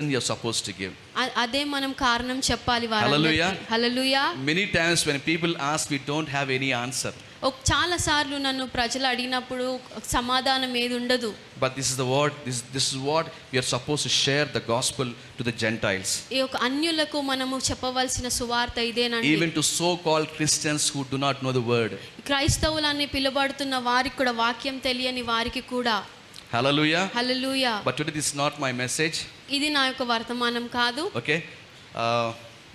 you're supposed to give. అదే మనం కారణం చెప్పాలి Hallelujah. వారందరికీ. హల్లెలూయా. Many times when people ask, we don't have any answer. చాలా సార్లు నన్ను ప్రజలు అడిగినప్పుడు సమాధానం ఏది ఉండదు. But this is the word, this is what we are supposed to share the gospel to the Gentiles. ఈ యొక్క అన్యులకు మనము చెప్పవలసిన సువార్త ఇదేనండి. Even to so-called Christians who do not know the word. క్రైస్తవులని పిలువబడుతున్న వారికి కూడా, వాక్యం తెలియని వారికి కూడా. Hallelujah. Hallelujah. But today this is not my message. ఇది నా యొక్క వర్తమానం కాదు. Okay.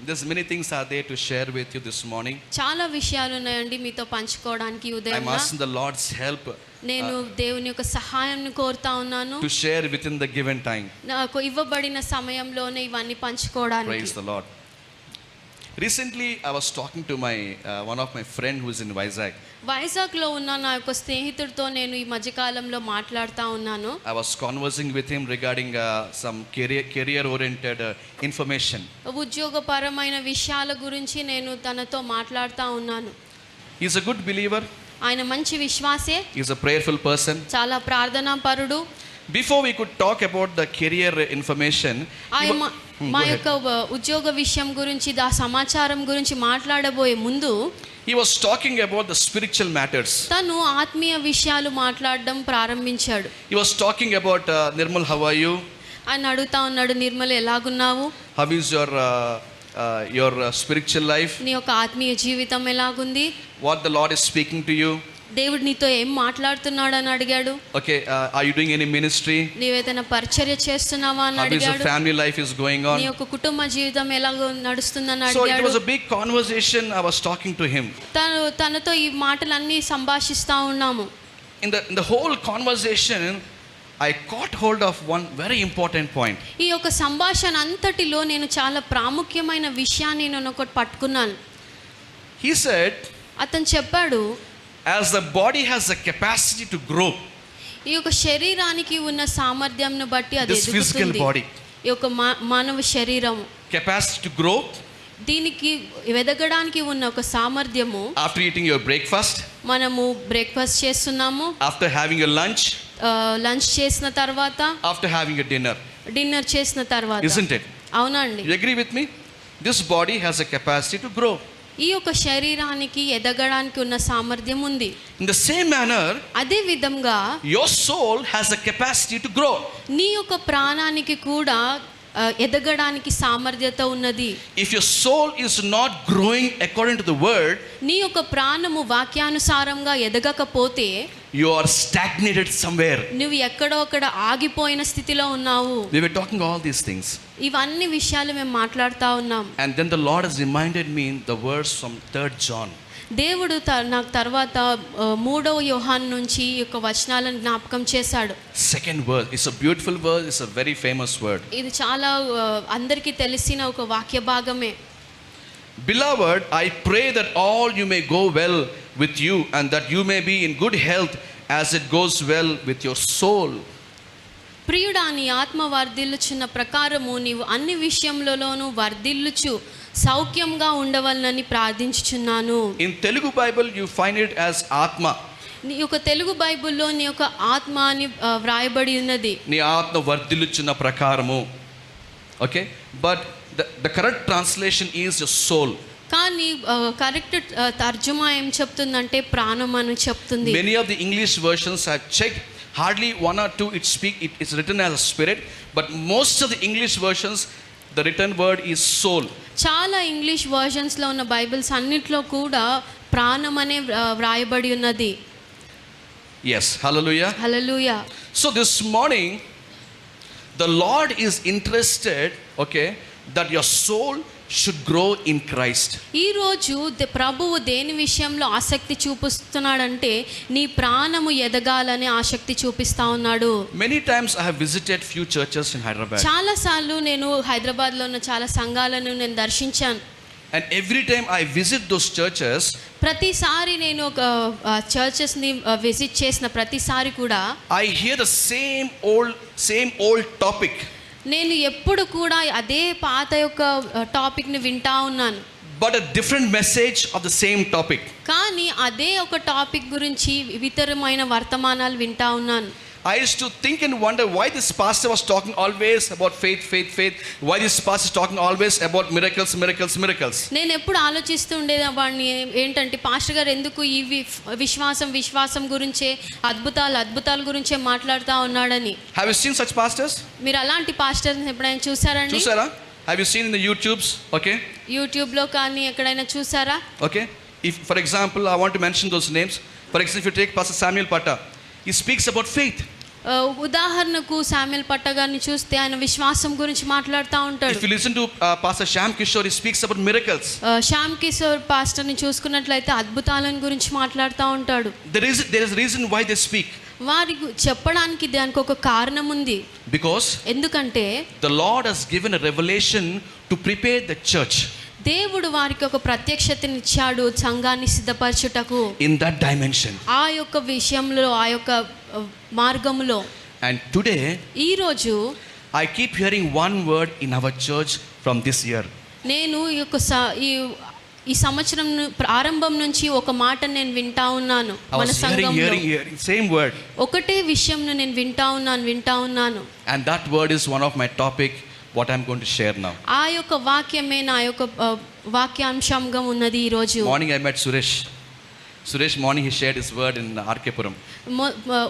There's many things are there to share with you this morning. చాలా విషయాలు ఉన్నాయండి మీతో పంచుకోవడానికి I'm ఉదయంగా. asking the Lord's help నేను దేవుని యొక్క సహాయాన్ని కోరుతా ఉన్నాను. to share within the given time. నాకు ఇవ్వబడిన సమయంలోనే ఇవన్నీ పంచుకోవడానికి. Praise the Lord. Recently I was talking to my one of my friend who is in Vizag. వైజాగ్లో ఉన్న నా యొక్క స్నేహితుడితో నేను ఈ మధ్యకాలంలో మాట్లాడుతూ ఉన్నాను. I was conversing with him regarding some career oriented information. ఉద్యోగపరమైన విషయాల గురించి నేను తనతో మాట్లాడుతూ ఉన్నాను. He is a good believer. ఆయన మంచి విశ్వాసే. He is a prayerful person. చాలా ప్రార్థనా పరుడు. Before we could talk about the career information, మా యొక్క ఉద్యోగ విషయం గురించి, ఆ సమాచారం గురించి మాట్లాడబోయే ముందు he was talking about the spiritual matters. తను ఆత్మీయ విషయాలు మాట్లాడడం ప్రారంభించాడు. He was talking about Nirmal, how are you? ఆయన అడుగుతా ఉన్నాడు, Nirmal ఎలాగున్నావు? How is your spiritual life? నీ యొక్క ఆత్మీయ జీవితం ఎలాగుంది? What the Lord is speaking to you? దేవుడు నీతో ఏం మాట్లాడుతున్నాడు అని అడిగాడు. Okay, are you doing any ministry? నీవేదైనా పరిచర్య చేస్తున్నావా అని How is your అడిగాడు. family life is going on? నీ యొక్క కుటుంబ జీవితం ఎలా నడుస్తుందని So it అడిగాడు. was a big conversation. I was talking to him. తనతో ఈ మాటలన్నీ సంభాషిస్తా ఉన్నాము. In the whole conversation, I caught hold of one very important point. ఈ యొక్క సంభాషణ అంతటిలో నేను చాలా ప్రాముఖ్యమైన విషయాన్ని నేను ఒకటి పట్టుకున్నాను. He said, అతను చెప్పాడు, as the body has the capacity to grow, ఈ యొక్క శరీరానికి ఉన్న సామర్థ్యంను బట్టి అది this physical ఎదుగుతుంది. body, ఈ యొక్క మానవ శరీరం capacity to grow దీనికి ఎదగడానికి ఉన్న ఒక సామర్థ్యము. after eating your breakfast, మనము బ్రేక్ఫాస్ట్ చేస్తున్నాము, after having your lunch, lunch చేసిన తర్వాత, after having your dinner, dinner చేసిన తర్వాత. isn't it? అవునండి. You agree with me? This body has a capacity to grow. ఈ యొక్క శరీరానికి ఎదగడానికి ఉన్న సామర్థ్యం ఉంది. In the same manner, అదే విధంగా your soul has a capacity to grow. నీ యొక్క ప్రాణానికి కూడా ఎదగడానికి సామర్థ్యత ఉన్నది. If your soul is not growing according to the word, నీ యొక్క ప్రాణము వాక్యానుసారంగా ఎదగకపోతే you are stagnated somewhere. నువ్వు ఎక్కడో అక్కడ ఆగిపోయిన స్థితిలో ఉన్నావు. We were talking all these things. ఇవన్నీ విషయాలు మేము మాట్లాడుతూ ఉన్నాం. And then the Lord has reminded me in the verse from 3rd John. దేవుడు నాకు తర్వాత 3వ యోహాను నుంచి ఈ యొక్క వచనాలను జ్ఞాపకం చేశాడు. Second verse, it's a beautiful verse, it's a very famous word. ఇది చాలా అందరికీ తెలిసిన ఒక వాక్య భాగమే. Beloved, I pray that all you may go well with you and that you may be in good health as it goes well with your soul. ప్రియుడా, నీ ఆత్మ వర్ధిల్లుచున్న ప్రకారము నీవు అన్ని విషయములలోనూ వర్ధిల్లుచు సౌఖ్యంగా ఉండవలనని ప్రార్థించుచున్నాను. In Telugu Bible you find it as Atma. నీ యొక్క తెలుగు బైబిల్లో నీ యొక్క ఆత్మ అని వ్రాయబడి ఉన్నది. నీ ఆత్మ వర్ధిల్లుచున్న ప్రకారము. Okay, but the correct translation is your soul. కానీ కరెక్ట్ తర్జుమా ఏం చెప్తుందంటే ప్రాణం అని చెప్తుంది. Many of the English versions I've checked, hardly one or two it's written as a spirit, but most of the English versions the written word is soul. చాలా English వర్షన్స్లో ఉన్న Bibles అన్నిట్లో కూడా ప్రాణం అనే వ్రాయబడి ఉన్నది. Yes, hallelujah. Hallelujah. So this morning the Lord is interested, okay, that your soul should grow in Christ. ఈ రోజు ప్రభువు దేని విషయంలో ఆసక్తి చూపిస్తున్నాడంటే నీ ప్రాణము ఎదగాలని ఆసక్తి చూపిస్తా ఉన్నాడు. Many times I have visited few churches in Hyderabad. చాలా సార్లు నేను హైదరాబాద్లో ఉన్న చాలా సంఘాలను నేను దర్శించాను. And every time I visit those churches, ప్రతిసారి నేను ఒక చర్చెస్ని విజిట్ చేసిన ప్రతిసారి కూడా I hear the same old topic. నేను ఎప్పుడు కూడా అదే పాత యొక్క టాపిక్ని వింటా ఉన్నాను. But a different message of the same topic. కానీ అదే ఒక టాపిక్ గురించి ఇతరమైన వర్తమానాలు వింటా ఉన్నాను. I used to think and wonder why this pastor was talking always about faith, faith, faith. Why this pastor is talking always about miracles, miracles, miracles. నేను ఎప్పుడు ఆలోచిస్తూ ఉండేవాడిని ఏంటంటే పాస్టర్ గారు ఎందుకు ఈ విశ్వాసం గురించే అద్భుతాల గురించే మాట్లాడుతూ ఉన్నాడని. Have you seen such pastors? మీరు అలాంటి పాస్టర్స్ ఎప్పుడైనా చూసారండి? చూసారా? Have you seen in the YouTubes? Okay. యూట్యూబ్లో కానీ ఎక్కడైనా చూసారా? Okay. If, for example, I want to mention those names. For example, if you take Pastor Samuel Patta, he speaks about faith. ఉదాహరణకు శామ్యూల్ పట్ట గారిని చూస్తే ఆయన విశ్వాసం గురించి మాట్లాడుతూ ఉంటాడు. If you listen to Pastor Shyam Kishore, he speaks about miracles. Shyam Kishore పాస్టర్ని చూసుకున్నట్లయితే అద్భుతాలను గురించి మాట్లాడుతూ ఉంటాడు. There is reason why they speak. వారి చెప్పడానికి దానికి ఒక కారణం ఉంది. Because ఎందుకంటే the Lord has given a revelation to prepare the church. దేవుడు వారికి ఒక ప్రత్యక్షతనిచ్చాడు సంఘాన్ని సిద్ధపరచుటకు. In that dimension. ఆ యొక్క విషయంలో ఆ యొక్క మార్గములో. And today ఈరోజు I keep hearing one word in our church from this year. నేను ఈ సంవత్సరం ప్రారంభం నుంచి ఒక మాట నేను వింటా ఉన్నాను I మన was సంఘంలో. hearing same word. ఒకటే విషయంను నేను వింటా ఉన్నాను. And that word is one of my topic what I'm going to share now. ఆ యొక్క వాక్యమే నా యొక్క వాక్యాంశంగా ఉన్నది ఈ రోజు. Morning I met Suresh morning he shared his word in RK-Puram.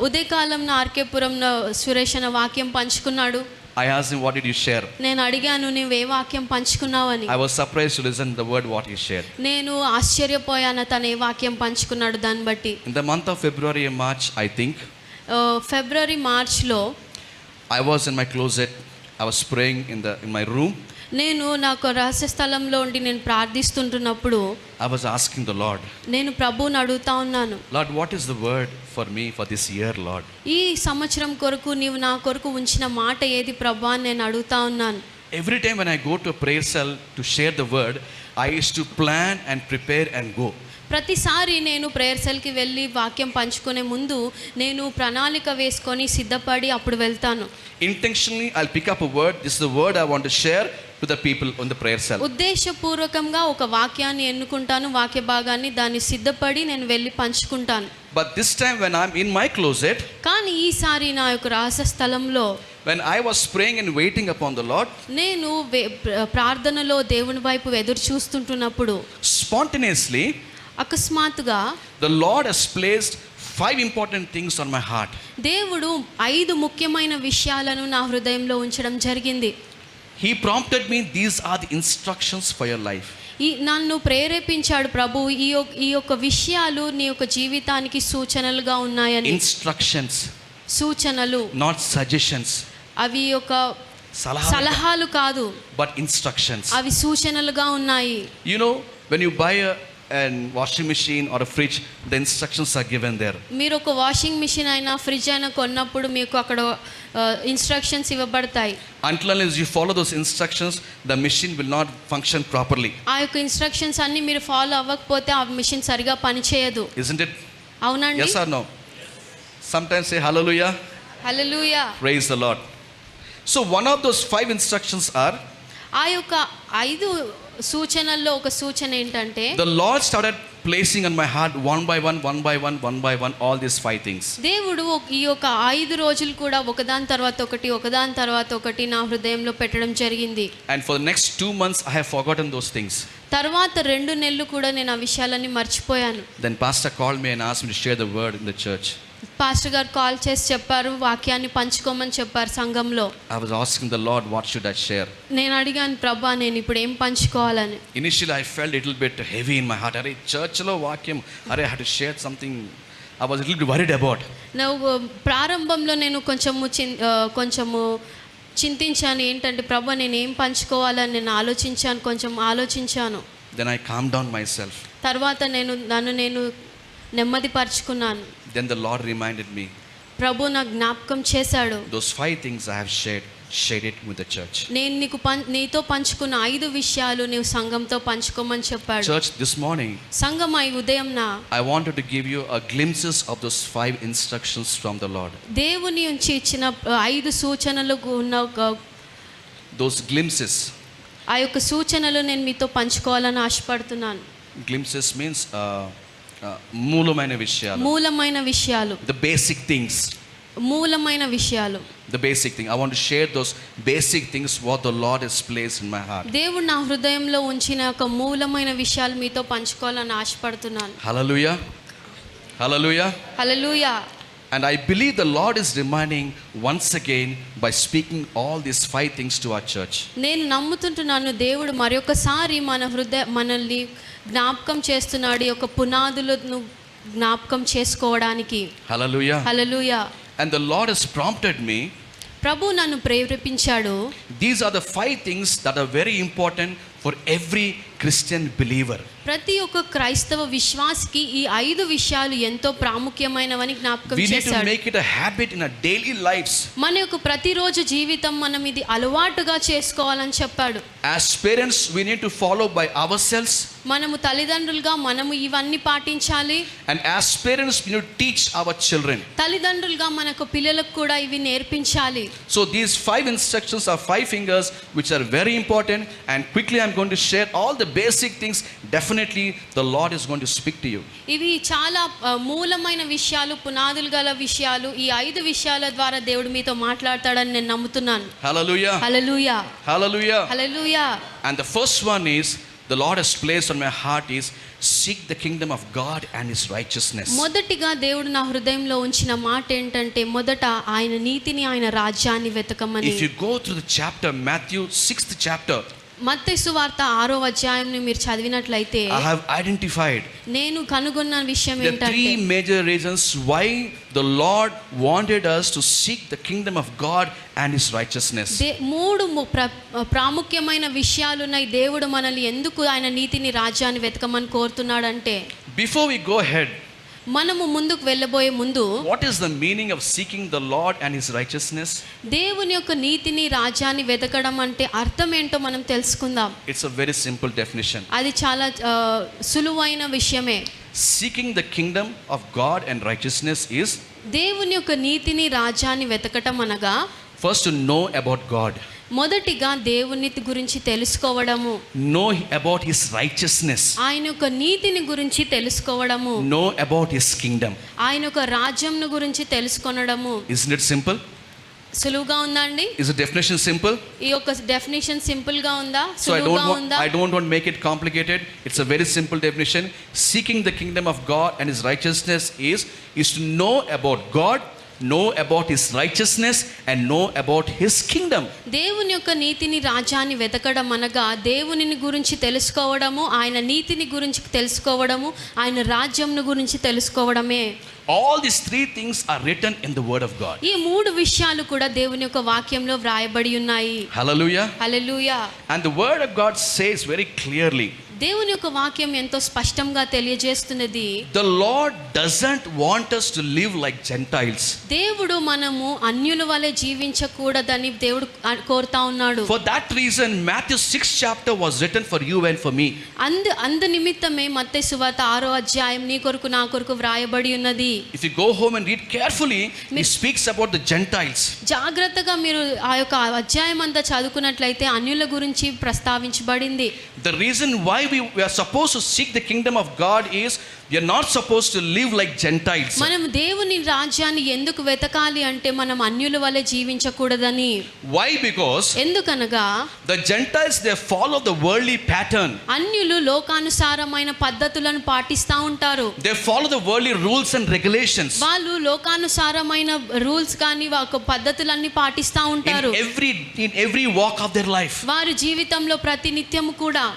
ఉదయకాలం RK-Puramలో సురేష్ అనే వాక్యం పంచుకున్నాడు. I asked him, what did you share? నేను అడిగాను నువ్వు ఏ వాక్యం పంచుకున్నావని. I was surprised to listen to the word what he shared. నేను ఆశ్చర్యపోయాను తను ఏ వాక్యం పంచుకున్నాడు దాన్ని బట్టి. In the month of February and March, I think ఫిబ్రవరి మార్చ్లో I was in my closet. I was praying in my room. నేను నాకు రహస్య స్థలంలో ఉండి నేను ప్రార్థిస్తుంటున్నప్పుడు I was asking the Lord. నేను ప్రభువుని అడుగుతా ఉన్నాను. Lord, what is the word for me for this year, Lord? ఈ సంవత్సరం కొరకు నీవు నా కొరకు ఉంచిన మాట ఏది ప్రభువా అని నేను అడుగుతా ఉన్నాను. Every time when I go to a prayer cell to share the word, I used to plan and prepare and go. ప్రతిసారి నేను ప్రేయర్ సెల్కి వెళ్ళి వాక్యం పంచుకునే ముందు నేను ప్రణాళిక వేసుకొని సిద్ధపడి అప్పుడు వెళ్తాను. Intentionally, I'll pick up a word. This is the word I want to share to the people on the prayer cell. ఉద్దేశపూర్వకంగా ఒక వాక్యాన్ని ఎన్నుకుంటాను, వాక్య భాగాన్ని దాన్ని సిద్ధపడి నేను వెళ్ళి పంచుకుంటాను. But this time when I'm in my closet, కానీ ఈసారి నా యొక్క రహస్య స్థలంలో when I was praying and waiting upon the Lord, నేను ప్రార్థనలో దేవుని వైపు ఎదురు చూస్తుంటున్నప్పుడు spontaneously అకస్మాత్తుగా the Lord has placed 5 important things on my heart. దేవుడు 5 ముఖ్యమైన విషయాలను నా హృదయంలో ఉంచడం జరిగింది. He prompted me, these are the instructions for your life. నన్ను ప్రేరేపించాడు ప్రభు ఈ యొక్క విషయాలు నీ యొక్క జీవితానికి సూచనలుగా ఉన్నాయని. Instructions, సూచనలు, not suggestions. అవి యొక్క సలహాలు కాదు, but instructions. అవి సూచనలుగా ఉన్నాయి. You know, when you buy a washing machine or a fridge, the instructions are given there. మీరు ఒక వాషింగ్ మిషన్ అయినా ఫ్రిడ్జ్ అయినా కొన్నప్పుడు మీకు అక్కడ ఇన్స్ట్రక్షన్స్ ఇవ్వబడతాయి. Until unless you follow those instructions, the machine will not function properly. ఆ యొక్క ఇన్స్ట్రక్షన్స్ అన్ని మీరు ఫాలో అవ్వకపోతే ఆ మిషన్ సరిగా పనిచేయదు. Isn't it? అవునండి. Yes or no? Sometimes say hallelujah. Hallelujah. Praise the Lord. So one of those 5 instructions are, ఆ యొక్క 5 సూచనల్లో ఒక సూచన ఏంటంటే the Lord started placing on my heart one by one all these 5 things. దేవుడు ఈ యొక్క 5 రోజులు కూడా ఒకదాని తర్వాత ఒకటి నా హృదయంలో పెట్టడం జరిగింది. And for the next 2 months I have forgotten those things. తర్వాత 2 నెలలు కూడా నేను ఆ విషయాలన్నీ మర్చిపోయాను. Then pastor called me and asked me to share the word in the church. Pastor గారు కాల్ చేసి చెప్పారు, వాక్యాన్ని పంచుకోమని చెప్పారు సంఘంలో. I was asking the Lord, what should I share? నేను అడిగాను, ప్రభా నేను ఇప్పుడు ఏం పంచుకోవాలని. Initially I felt a little bit heavy in my heart. Are church lo vakyam, are I had to share something I was a little bit worried about. ప్రారంభంలో నేను కొంచెము చింతించాను, ఏంటంటే ప్రభా నేను ఏం పంచుకోవాలని నేను ఆలోచించాను. Then I calmed down myself. తర్వాత నేను నెమ్మదిపరుచుకున్నాను. Then the Lord reminded me, ప్రభు నాకు జ్ఞాపకం చేశాడు, those 5 things I have shared it with the church. నేను నీతో పంచుకున్న 5 విషయాలు నీవు సంఘంతో పంచుకోమని చెప్పాడు. Church, this morning సంఘం ఈ ఉదయంన I wanted to give you a glimpses of those 5 instructions from the Lord. దేవుని నుంచి ఇచ్చిన 5 సూచనలు ఉన్న those glimpses, ఆ యొక్క సూచనలు నేను మీతో పంచుకోవాలని ఆశపడుతున్నాను. Glimpses means మూలమైన విషయాలు, మూలమైన విషయాలు, the basic things. మూలమైన విషయాలు. The basic thing. I want to share those basic things what the Lord has placed in my heart. దేవుడు నా హృదయంలో ఉంచిన ఒక మూలమైన విషయాలు మీతో పంచుకోవాలని ఆశపడుతున్నాను. Hallelujah. Hallelujah. Hallelujah. And I believe the Lord is reminding once again by speaking all these 5 things to our church. నేను నమ్ముతుంటున్నాను దేవుడు మరొకసారి మనల్ని జ్ఞాపకం చేస్తున్నాడు ఈ యొక్క పునాదులను జ్ఞాపకం చేసుకోవడానికి. Hallelujah. Hallelujah. And the Lord has prompted me. ప్రభు నన్ను ప్రేరేపించాడు. These are the 5 things that are very important for every Christian believer. ప్రతి ఒక్క క్రైస్తవ విశ్వాసికి ఈ 5 విషయాలు ఎంతో ప్రాముఖ్యమైనవని జ్ఞాపకం We need to చేశాడు. make it a habit in our daily lives. మన యొక్క ప్రతిరోజు జీవితం మనం ఇది అలవాటుగా చేసుకోవాలని చెప్పాడు. As parents, we need to follow by ourselves. మనము తల్లిదండ్రులుగా మనము ఇవన్నీ పాటించాలి. And as parents, we need to teach our children. తల్లిదండ్రులుగా మనకు పిల్లలకు కూడా ఇవి నేర్పించాలి. So these 5 instructions are 5 fingers which are very important, and quickly I'm going to share all the basic things. Definitely the Lord is going to speak to you. ఇవి చాలా మూలమైన విషయాలు, పునాదులు గల విషయాలు. ఈ 5 విషయాల ద్వారా దేవుడు మీతో మాట్లాడతాడని నేను నమ్ముతున్నాను. Hallelujah. Hallelujah. Hallelujah. Hallelujah. And the first one is the Lord has placed on my heart is seek the kingdom of God and his righteousness. మొదటిగా దేవుడు నా హృదయంలో ఉంచిన మాట ఏంటంటే మొదట ఆయన నీతిని ఆయన రాజ్యాన్ని వెతకమని. If you go through the chapter, Matthew 6th chapter, మత్తయి సువార్త 6వ అధ్యాయంని మీరు చదివినట్లయితే I have identified నేను కనుగొన్న విషయం the ఏంటంటే 3 major reasons why the Lord wanted us to seek the kingdom of God and his righteousness. 3 ప్రాముఖ్యమైన విషయాలు ఉన్నాయి. దేవుడు మనల్ని ఎందుకు ఆయన నీతిని రాజ్యాన్ని వెతకమని కోరుతున్నాడంటే, Before we go ahead, మనము ముందుకు వెళ్ళబోయే ముందు what is the meaning of seeking the Lord and his righteousness? దేవుని యొక్క నీతిని రాజ్యాన్ని వెతకడం అంటే అర్థం ఏంటో మనం తెలుసుకుందాం. It's a very simple definition. అది చాలా సులువైన విషయమే. Seeking the kingdom of God and righteousness is దేవుని యొక్క నీతిని రాజ్యాన్ని వెతకటం అనగా first to know about God, మొదటిగా దేవుని గురించి తెలుసుకోవడము, know about his righteousness, ఆయన యొక్క నీతిని గురించి తెలుసుకోవడము, know about his kingdom. ఆయన యొక్క రాజ్యంను గురించి తెలుసుకొనడము. Isn't it simple? సులువుగా ఉందా అండి? Is the definition simple? ఈ యొక్క డెఫినేషన్ సింపుల్ గా ఉందా? So I సులువుగా ఉందా? don't want to make it complicated. It's a very simple definition. Seeking the kingdom of God and his righteousness is to know about God, know about his righteousness, and know about his kingdom. దేవుని యొక్క నీతిని రాజ్యాన్ని వెతకడం అనగా దేవునిని గురించి తెలుసుకోవడము, ఆయన నీతిని గురించి తెలుసుకోవడము, ఆయన రాజ్యంను గురించి తెలుసుకోవడమే. All these 3 things are written in the word of God. ఈ 3 విషయాలు కూడా దేవుని యొక్క వాక్యంలో వ్రాయబడి ఉన్నాయి. Hallelujah. Hallelujah. And the word of God says very clearly, దేవుని యొక్క వాక్యం ఎంతో స్పష్టంగా తెలియజేస్తున్నది, the Lord doesn't want us to live like Gentiles. దేవుడు మనము అన్యుల వలె జీవించకూడదని దేవుడు కోరుతా ఉన్నాడు. For that reason, Matthew 6th chapter was written for you and for me. అందు నిమిత్తమే మత్తయి సువార్త 6వ అధ్యాయం నీ కొరకు నా కొరకు వ్రాయబడి ఉన్నది. If you go home and read carefully, he speaks about the Gentiles. జాగ్రత్తగా మీరు ఆ యొక్క అధ్యాయం అంతా చదువుకున్నట్లయితే అన్యుల గురించి ప్రస్తావించబడింది. The reason why we are supposed to seek the kingdom of God is we are not supposed to live like Gentiles. మనం దేవుని రాజ్యాన్ని ఎందుకు వెతకాలి అంటే మనం అన్యుల వలె జీవించకూడదని. Why? Because ఎందుకనగా the Gentiles, they follow the worldly pattern. అన్యులు లోకానుసారమైన పద్ధతులను పాటిస్తూ ఉంటారు. They follow the worldly rules and regulations. వాళ్ళు లోకానుసారమైన రూల్స్ కానీ ఒక పద్ధతులన్నీ పాటిస్తూ ఉంటారు. In every walk of their life. వారి జీవితంలో ప్రతి నిత్యము కూడా,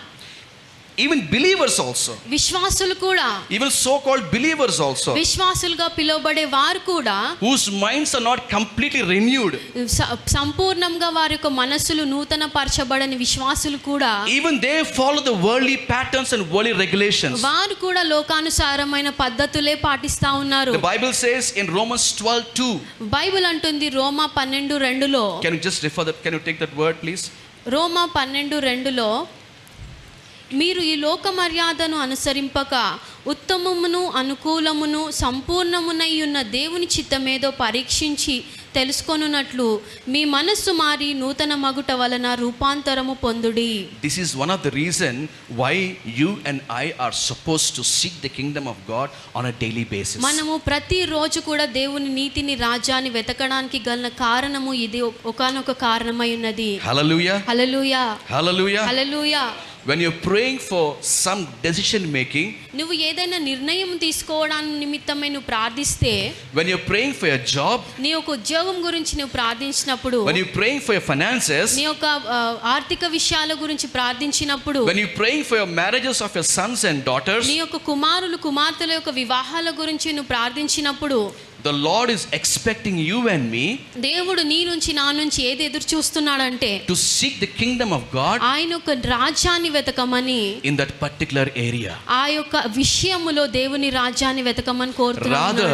Even believers also. విశ్వాసులు కూడా, Even so-called believers also. విశ్వాసులుగా పిలువబడే వారు కూడా, Whose minds are not completely renewed. సంపూర్ణంగా వారి యొక్క మనస్సులు నూతన పరచబడని విశ్వాసులు కూడా, Even they follow the worldly patterns and worldly regulations. వారు కూడా లోకానుసారమైన పద్ధతులే పాటిస్తా ఉన్నారు. The Bible says in Romans 12:2. Bible అంటుంది రోమా 12:2లో. Can you just refer that? Can you take that word, please? రోమా 12:2లో మీరు ఈ లోక మర్యాదను అనుసరింపక ఉత్తమమును అనుకూలమును సంపూర్ణమునై ఉన్న దేవుని చిత్తమేదో పరీక్షించి తెలుసుకొనున్నట్లు మీ మనస్సు మారి నూతన మగుట వలన రూపాంతరము పొందుడి. This is one of the reason why you and I are supposed to seek the kingdom of God on a daily basis. మనము ప్రతిరోజు కూడా దేవుని నీతిని రాజ్యాన్ని వెతకడానికి గల కారణము ఇది ఒకానొక కారణమై ఉన్నది. Hallelujah. Hallelujah Hallelujah. Hallelujah. When you're praying for some decision making, నువ్వు ఏదైనా నిర్ణయం తీసుకోవడానికి నిమిత్తమై నువ్వు ప్రార్థిస్తే, when you're praying for your job, నీ యొక్క ఉద్యోగం గురించి నువ్వు ప్రార్థించినప్పుడు, when you're praying for your finances, నీ యొక్క ఆర్థిక విషయాల గురించి ప్రార్థించినప్పుడు, when you're praying for your marriages of your sons and daughters, నీ యొక్క కుమారులు కుమార్తెల యొక్క వివాహాల గురించి నువ్వు ప్రార్థించినప్పుడు, the Lord is expecting you and me దేవుడు నీ నుంచి నా నుంచి ఏది ఎదురు చూస్తున్నాడంటే to seek the kingdom of God ఆయన యొక్క రాజ్యాన్ని వెతకమని, in that particular area. ఆ యొక్క విషయములో దేవుని రాజ్యాన్ని వెతకమని కోరుతున్నాడు.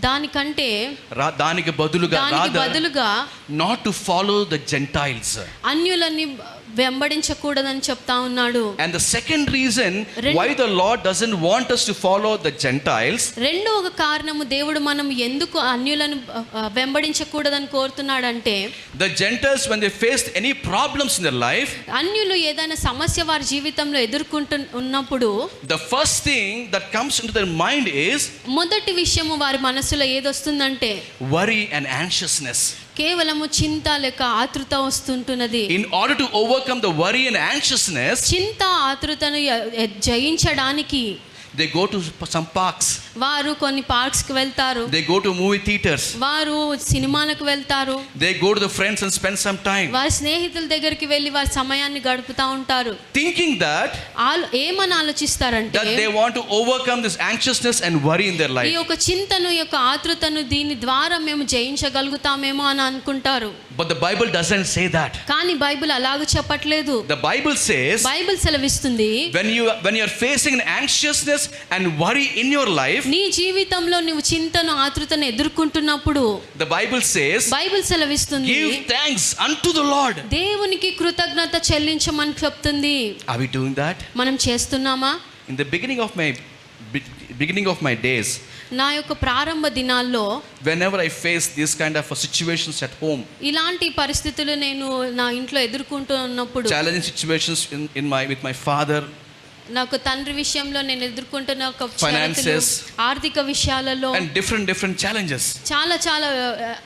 దానికంటే దానికి బదులుగా not to follow the Gentiles. అన్యులని వెంబడించకూడదని చెప్తా ఉన్నాడు. And the second reason why the Lord doesn't want us to follow the Gentiles, రెండవ కారణము దేవుడు మనం ఎందుకు అన్యులను వెంబడించకూడదని కోరుతున్నాడంటే, the Gentiles when they faced any problems in their life, అన్యులు ఏదైనా సమస్య వారి జీవితంలో ఉన్నప్పుడు the first thing that comes into their mind is మొదటి విషయము వారి మనసులో ఏదొస్తుందంటే worry and anxiousness. కేవలము చింత లేక ఆతృత వస్తుంటున్నది. In order to overcome the worry and anxiousness, చింత ఆతృతను జయించడానికి they go to some parks, వారు కొన్ని పార్క్స్ కి వెళ్తారు, they go to movie theaters, వారు సినిమాలకు వెళ్తారు, they go to the friends and spend some time, వారి స్నేహితుల దగ్గరికి వెళ్ళి వారి సమయాన్ని గడుపుతా ఉంటారు, thinking that ఏమని ఆలోచిస్తారంటే that they want to overcome this anxiousness and worry in their ఈ life. యొక్క చింతను ఈ యొక్క ఆతృతను దీని ద్వారా మేము జయించగలుగుతామేమో అని అనుకుంటారు. But the Bible doesn't say that. కానీ బైబిల్ అలాగ చెప్పట్లేదు. The Bible says బైబిల్ సెలవిస్తుంది, when you are facing an anxiousness and worry in your life, నీ జీవితంలో నువ్వు చింతను ఆతృతను ఎదుర్కొంటున్నప్పుడు, the Bible says బైబిల్ సెలవిస్తుంది, give thanks unto the Lord. దేవునికి కృతజ్ఞత చెల్లించమని చెప్తుంది. Are we doing that? మనం చేస్తున్నామా? In the beginning of my days, నా యొక్క ప్రారంభ దినాల్లో whenever I face these kind of situations at home, ఇలాంటి పరిస్థితులు నేను నా ఇంట్లో ఎదుర్కొంటున్నప్పుడు, challenging situations with my father, నాకు తండ్రి విషయంలో నేను ఎదుర్కొంటున్న ఒక finances, ఆర్థిక విషయాలలో and different challenges, చాలా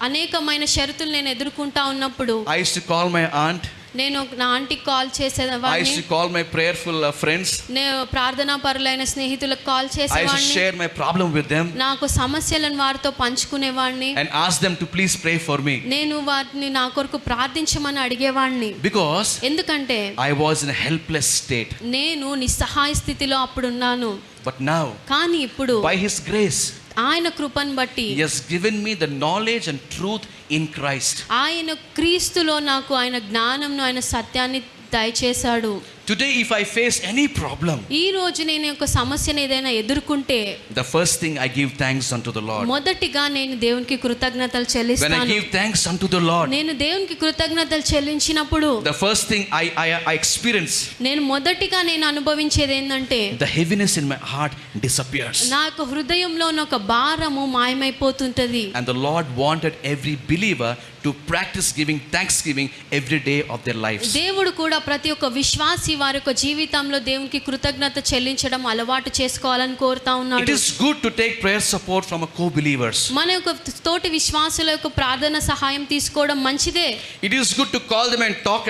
అనేకమైన షరతులు నేను ఎదుర్కొంటా ఉన్నప్పుడు, I used to call my aunt, నేను నా ఆంటీకి కాల్ I used చేసేవాడిని, to call my prayerful friends, నేను ప్రార్థనా పరులైన స్నేహితులకు కాల్ I used to చేసేవాడిని, share my problem with them నాకు సమస్యలను వారితో పంచుకునేవాడిని, and ask them to please pray for me, నేను వారిని నా కొరకు ప్రార్థించమని అడిగేవాడిని. because ఎందుకంటే I was in a helpless state. నేను నిస్సహాయ స్థితిలో అప్పుడున్నాను. But now, కానీ ఇప్పుడు by His grace, ఆయన కృపను బట్టి He has given me the knowledge and truth in Christ. ఆయన క్రీస్తులో నాకు ఆయన జ్ఞానంను ఆయన సత్యాన్ని దయచేశాడు. Today, if I face any problem, ఈ రోజు నేను ఒక సమస్యను ఏదైనా ఎదుర్కొంటే, the first thing I give thanks unto the Lord. మొదటిగా నేను దేవునికి కృతజ్ఞతలు When I చెల్లిస్తాను. give thanks unto the Lord, నేను దేవునికి కృతజ్ఞతలు చెల్లించినప్పుడు the first thing I experience, నేను మొదటిగా నేను అనుభవించేది ఏంటంటే, the heaviness in my heart disappears. నా యొక్క హృదయంలో ఉన్న ఒక భారము మాయమైపోతుంటది. And the Lord wanted every believer to practice giving thanksgiving every day of their lives. దేవుడు కూడా ప్రతి ఒక్క విశ్వాసి వారి యొక్క జీవితంలో దేవునికి కృతజ్ఞత చెల్లించడం అలవాటు చేసుకోవాలని కోరుతా It ఉన్నాడు. is good to take prayer support from a co-believers. మన యొక్క తోటి విశ్వాసుల యొక్క ప్రార్థన సహాయం తీసుకోవడం మంచిదే. It is good to call them and talk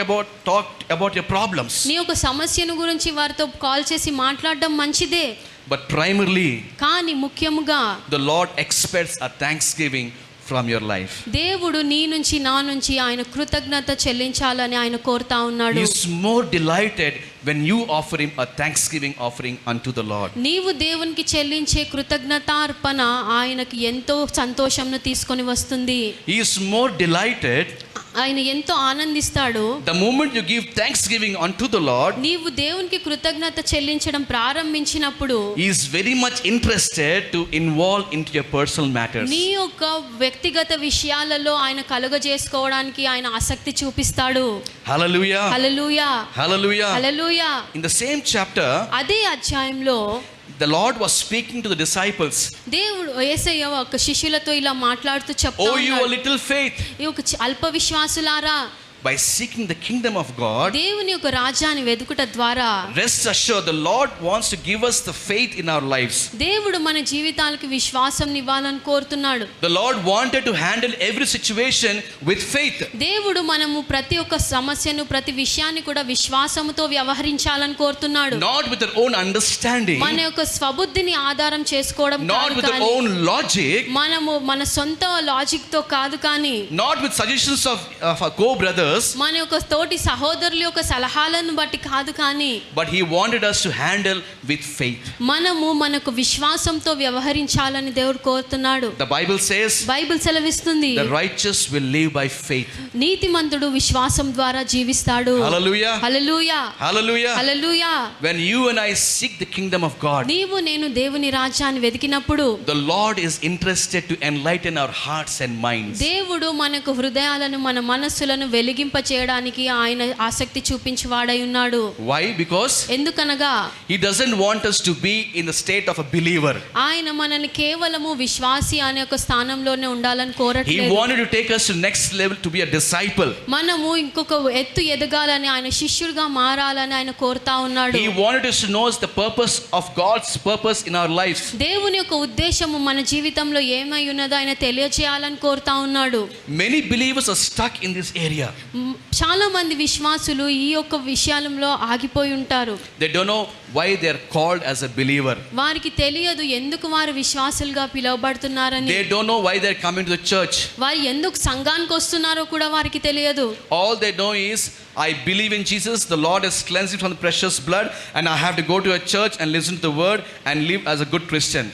about your problems. నీ యొక్క సమస్యను గురించి వారితో కాల్ చేసి మాట్లాడడం మంచిదే. But primarily, కానీ ముఖ్యముగా the Lord expects a thanksgiving from your life. దేవుడు నీ నుంచి నా నుంచి ఆయన కృతజ్ఞత చెల్లించాలని ఆయన కోరుతా ఉన్నాడు. He is more delighted when you offer Him a thanksgiving offering unto the Lord. నీవు దేవునికి చెల్లించే కృతజ్ఞతార్పణ ఆయనకి ఎంతో సంతోషంను తీసుకొని వస్తుంది. He is more delighted ఆయన ఎంతో ఆనందిస్తాడు. The moment you give thanksgiving unto the Lord, నీవు దేవునికి కృతజ్ఞత చెల్లించడం ప్రారంభించినప్పుడు He is very much interested to involve into your personal matters. నీ యొక్క వ్యక్తిగత విషయాలలో ఆయన కలుగజేసుకోవడానికి ఆయన ఆసక్తి చూపిస్తాడు. Hallelujah. Hallelujah, Hallelujah. Hallelujah. In the same chapter, అదే అధ్యాయంలో the Lord was speaking to the disciples. దేవుడు యేసయ్య ఒక శిష్యులతో ఇలా మాట్లాడుతూ చెప్తా Oh, you ఉన్నాడు. a little faith. ఈ ఒక అల్ప విశ్వాసులారా, By seeking the kingdom of God, దేవుని యొక్క రాజ్యాన్ని వెదుకుట ద్వారా rest assured the Lord wants to give us the faith in our lives. దేవుడు మన జీవితాలకు విశ్వాసం ఇవ్వాలని కోరుతున్నాడు. The Lord wanted to handle every situation with faith. దేవుడు మనము ప్రతి ఒక్క సమస్యను, ప్రతి విషయాన్ని కూడా విశ్వాసముతో వ్యవహరించాలని కోరుతున్నాడు. Not with our own understanding, మన యొక్క స్వబుద్ధిని ఆధారం చేసుకోవడం not కాదు with our కానీ, own logic, మనము మన సొంత లాజిక్ తో కాదు కానీ, not with suggestions of our co-brothers, మన యొక్క తోటి సహోదరుల యొక్క సలహాలను బట్టి కాదు కానీ, but He wanted us to handle with faith. మనము మనకు విశ్వాసంతో వ్యవహరించాలని దేవుడు కోరుతున్నాడు. The Bible says, బైబిల్ సెలవిస్తుంది, the righteous will live by faith. నీతిమంతుడు విశ్వాసం ద్వారా జీవిస్తాడు. Hallelujah. Hallelujah, Hallelujah. Hallelujah. When you and I seek the kingdom of God, నీవు నేను దేవుని రాజ్యాన్ని వెతికినప్పుడు the Lord is interested to enlighten our hearts and minds. దేవుడు మనకు హృదయాలను, మన మనస్సులను వెలిగింప చేయడానికి ఆయన ఆసక్తి చూపించువాడై ఉన్నాడు. Why? Because ఎందుకనగా He doesn't want us to be in the state of a believer. ఆయన మనల్ని కేవలము విశ్వాసి అనే ఒక స్థానంలోనే ఉండాలని He కోరట్లేదు. wanted to take us to next level, to be a disciple. మనము ఇంకొక ఎత్తు ఎదగాలని, ఆయన శిష్యుడిగా మారాలని ఆయన కోరుతా ఉన్నాడు. He wanted us to know the purpose of God's purpose in our lives. దేవుని యొక్క ఉద్దేశము మన జీవితంలో ఏమై ఉన్నదో ఆయన తెలియజేయాలని కోరుతా ఉన్నాడు. Many believers are stuck in this area. చాలా మంది విశ్వాసులు ఈ యొక్క విషయాలలో ఆగిపోయి ఉంటారు. They don't know why they are called as a believer. వారికి తెలియదు ఎందుకు వారు విశ్వాసులుగా పిలువబడుతున్నారని. They don't know why they are coming to the church. వారు ఎందుకు సంఘానికి వస్తున్నారో కూడా వారికి తెలియదు. All they know is, I believe in Jesus, the Lord has cleansed me from the precious blood, and I have to go to a church and listen to the word and live as a good Christian.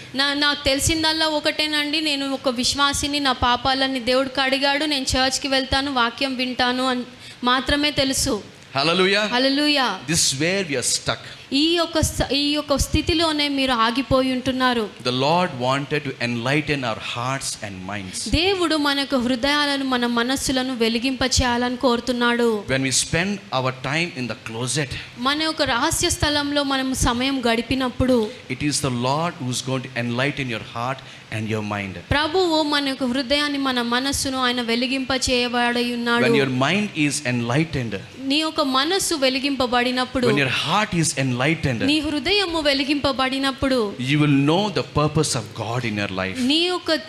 నాకు తెలిసిందల్లా ఒకటేనండి, నేను ఒక విశ్వాసిని, నా పాపాలన్నీ దేవుడు కడిగాడు, నేను చర్చ్కి వెళ్తాను, వాక్యం వింటాను అని మాత్రమే తెలుసు. Hallelujah. Hallelujah. This is where we are stuck. ఈ యొక్క స్థితిలోనే మీరు ఆగిపోయి ఉంటున్నారు. The Lord wanted to enlighten our hearts and minds. దేవుడు మనకు హృదయాలను, మన మనస్సులను వెలిగింప చేయాలని కోరుతున్నాడు. When we spend our time in the closet, మన యొక్క రహస్య స్థలంలో మనం సమయం గడిపినప్పుడు it is the Lord who is going to enlighten your heart and your mind. ప్రభువు మన యొక్క హృదయాన్ని, మన మనస్సును ఆయన వెలిగింప చేయబడి ఉన్నాడు. When your mind is enlightened, నీ యొక్క మనస్సు వెలిగింపబడినప్పుడు, when your heart is enlightened, నీ హృదయము వెలిగింపబడినప్పుడు, you will know the purpose of God in your life. నీ యొక్క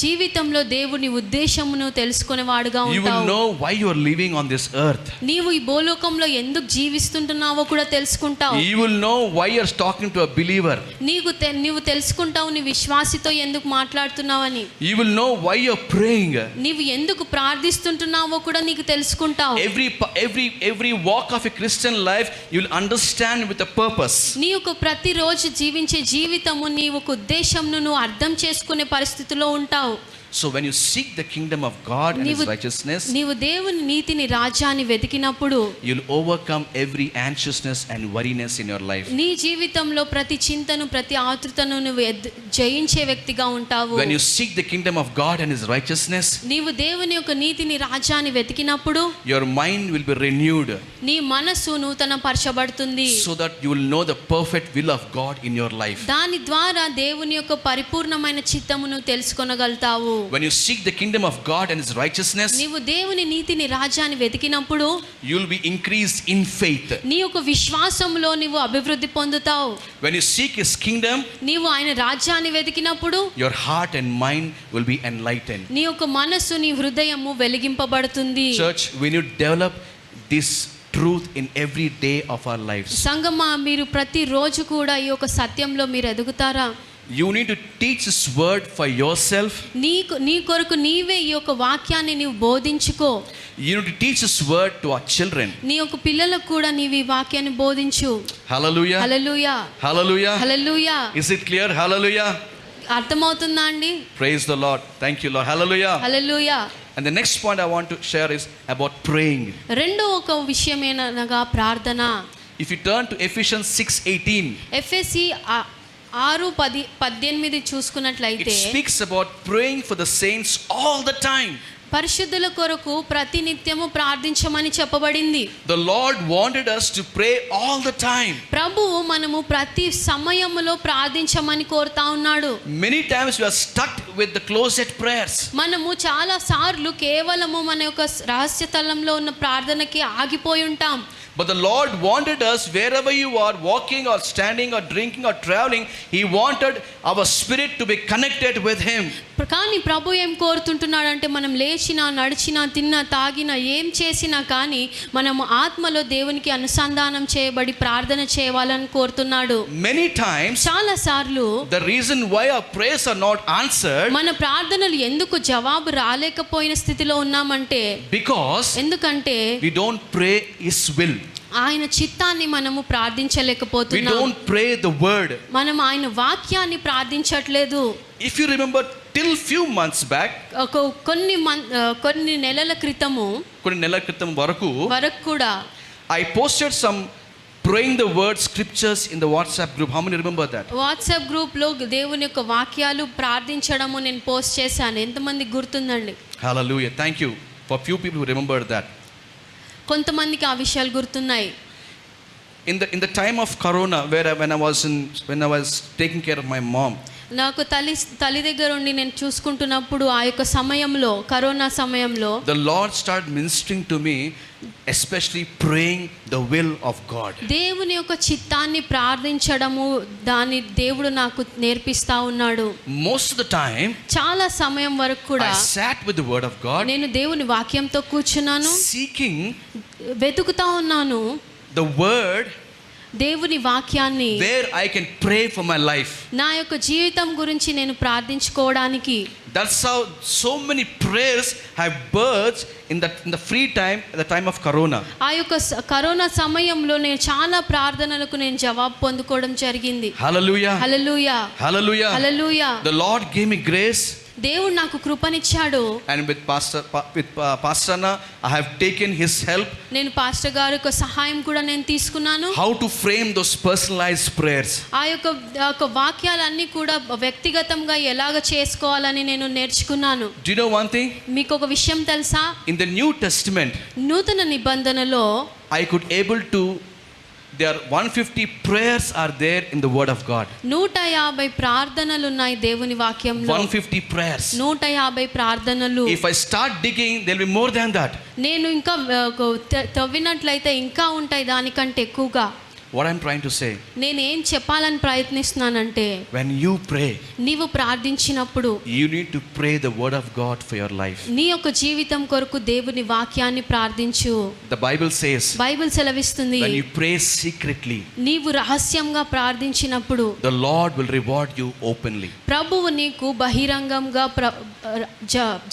జీవితంలో దేవుని ఉద్దేశమును తెలుసుకునేవాడుగా You will ఉంటావు. know why you are living on this earth. నీవు ఈ భూలోకంలో ఎందుకు జీవిస్తుంటున్నావో కూడా తెలుసుకుంటావు. You will know why you are talking to a believer. నీవు తెలుసుకుంటావు నీ విశ్వాసితో ఎందుకు మాట్లాడుతున్నావని. You will know why you are praying. నీవు ఎందుకు ప్రార్థిస్తుంటున్నావో కూడా నీకు తెలుసుకుంటావు. Every walk of a Christian life, you will understand with a purpose. నీ యొక్క ప్రతిరోజు జీవించే జీవితము నీ ఒక ఉద్దేశంను నువ్వు అర్థం చేసుకునే పరిస్థితిలో ఉంటావు. So when you seek the kingdom of God and His righteousness, నీవు దేవుని నీతిని, రాజ్యాన్ని వెతికినప్పుడు you'll overcome every anxiousness and worriness in your life. నీ జీవితంలో ప్రతి చింతను, ప్రతి ఆతృతను నువ్వు జయించే వ్యక్తిగా ఉంటావు. When you seek the kingdom of God and His righteousness, నీవు దేవుని యొక్క నీతిని, రాజ్యాన్ని వెతికినప్పుడు your mind will be renewed, నీ మనసు నూతన పరచబడుతుంది. so that you will know the perfect will of God in your life. దాని ద్వారా దేవుని యొక్క పరిపూర్ణమైన చిత్తమును తెలుసుకొనగలుగుతావు. When you seek the kingdom of God and His righteousness, నీవు దేవుని నీతిని, రాజ్యాన్ని వెతికినప్పుడు you will be increased in faith. నీ యొక్క విశ్వాసంలో నీవు అభివృద్ధి పొందుతావు. When you seek His kingdom, నీవు ఆయన రాజ్యాన్ని వెతికినప్పుడు your heart and mind will be enlightened. నీ యొక్క మనస్సు, నీ హృదయము వెలిగింపబడుతుంది. Church, we need to develop this truth in every day of our lives. సంగమా, మీరు ప్రతి రోజు కూడా ఈ యొక్క సత్యంలో మీరు ఎదుగుతారా? You need to teach His word for yourself. నీ కొరకు నీవే ఈ యొక్క వాక్యాన్ని నీవు బోధించుకో. You need to teach His word to our children. నీ యొక్క పిల్లలకు కూడా నీవు ఈ వాక్యాన్ని బోధించు. Hallelujah. Hallelujah, Hallelujah. Hallelujah. Is it clear? Hallelujah. అర్థమవుతుందా అండి? Praise the Lord. Thank you, Lord. Hallelujah. Hallelujah. And the next point I want to share is about praying. రెండో ఒక విషయమేనగా ప్రార్థన. If you turn to Ephesians 6:18, ఎఫెసీ 6:18 it చూసుకున్నట్లయితే speaks about praying for the saints all the time. పరిశుద్ధుల కొరకు ప్రతినిత్యము ప్రార్థించమని చెప్పబడింది. The Lord wanted us to pray all the time. ప్రభువు మనము ప్రతి సమయములో ప్రార్థించమని కోరుతా ఉన్నాడు. Many times we are stuck with the closet prayers. మనము చాలా సార్లు కేవలము మన యొక్క రహస్య స్థలంలో ఉన్న ప్రార్థనకి ఆగిపోయి ఉంటాం. But the Lord wanted us, wherever you are, walking or standing or drinking or traveling, He wanted our spirit to be connected with Him. కానీ ప్రభు ఏం కోరుతుంటున్నాడంటే మనం లేచినా నడిచినా తిన్నా తాగినా ఏం చేసినా కానీ మనము ఆత్మలో దేవునికి అనుసంధానం చేయబడి ప్రార్థన చేయాలని కోరుతున్నాడు. Many times, చాలా సార్లు the reason why our prayers are not answered, మన ప్రార్థనలు ఎందుకు జవాబు రాలేకపోయిన స్థితిలో ఉన్నామంటే because ఎందుకంటే we don't pray His will. ఆయన చిత్తాన్ని మనము We ప్రార్థించలేకపోతున్నాం. don't pray the word. మనం ఆయన వాక్యాన్ని ప్రార్థించట్లేదు. If you remember, till few months back, కొన్ని నెలల క్రితము కొన్ని నెలల క్రితం వరకు వరకు కూడా I posted some praying the word scriptures in the WhatsApp group. How many remember that? WhatsApp గ్రూప్లో దేవుని యొక్క వాక్యాలు ప్రార్థించడము నేను పోస్ట్ చేశాను. ఎంతమంది గుర్తుందండి? Hallelujah. Thank you for few people who remembered that. కొంతమందికి ఆ విషయాలు గుర్తున్నాయి. In the time of corona, when I was taking care of my mom, నాకు తల్లి దగ్గర ఉండి నేను చూసుకుంటున్నప్పుడు ఆ యొక్క సమయంలో కరోనా సమయంలో the Lord started ministering to me, especially praying the will of God. దేవుని యొక్క చిత్తాన్ని ప్రార్థించడము దాన్ని దేవుడు నాకు నేర్పిస్తా ఉన్నాడు. Most of the time, చాలా సమయం వరకు కూడా I sat with the word of God, నేను దేవుని వాక్యంతో కూర్చున్నాను, seeking వెతుకుతా ఉన్నాను the word దేవుని వాక్యాన్ని, where I can pray for my life. నా యొక్క జీవితం గురించి నేను ప్రార్థించుకోవడానికి. That's how so many prayers have births in the free time, at the time of corona. ఆ యొక్క కరోనా సమయంలో నేను చాలా ప్రార్థనలకు నేను జవాబు పొందుకోవడం జరిగింది. Hallelujah. Hallelujah, Hallelujah. Hallelujah. The Lord gave me grace, దేవుడు నాకు కృపనిచ్చాడు. and with Pastor Anna, I have taken his help నేను పాస్టర్ గారి యొక్క సహాయం కూడా నేను తీసుకున్నాను. how to frame those personalized prayers. ఆ యొక్క వాక్యాలన్నీ కూడా వ్యక్తిగతంగా ఎలాగ చేసుకోవాలని నేను నేర్చుకున్నాను. Do you know one thing? మీకు ఒక విషయం తెలుసా? In the New Testament, నూతన నిబంధనలో I could able to, there are 150 prayers are there in the word of God. 150 ప్రార్థనలు ఉన్నాయి దేవుని వాక్యంలో. 150 prayers. 150 ప్రార్థనలు. If I start digging, there will be more than that. నేను ఇంకా తవ్వినట్లయితే ఇంకా ఉంటాయి దానికంటే ఎక్కువగా. What I'm trying to say, నేనేం చెప్పాలని ప్రయత్నిస్తున్నానంటే when you pray, నీవు ప్రార్థించినప్పుడు you need to pray the word of God for your life. నీ యొక్క జీవితం కొరకు దేవుని వాక్యాన్ని ప్రార్థించు. The Bible says, బైబిల్ సెలవిస్తుంది, when you pray secretly, నీవు రహస్యంగా ప్రార్థించినప్పుడు the Lord will reward you openly. ప్రభువు నీకు బహిరంగంగా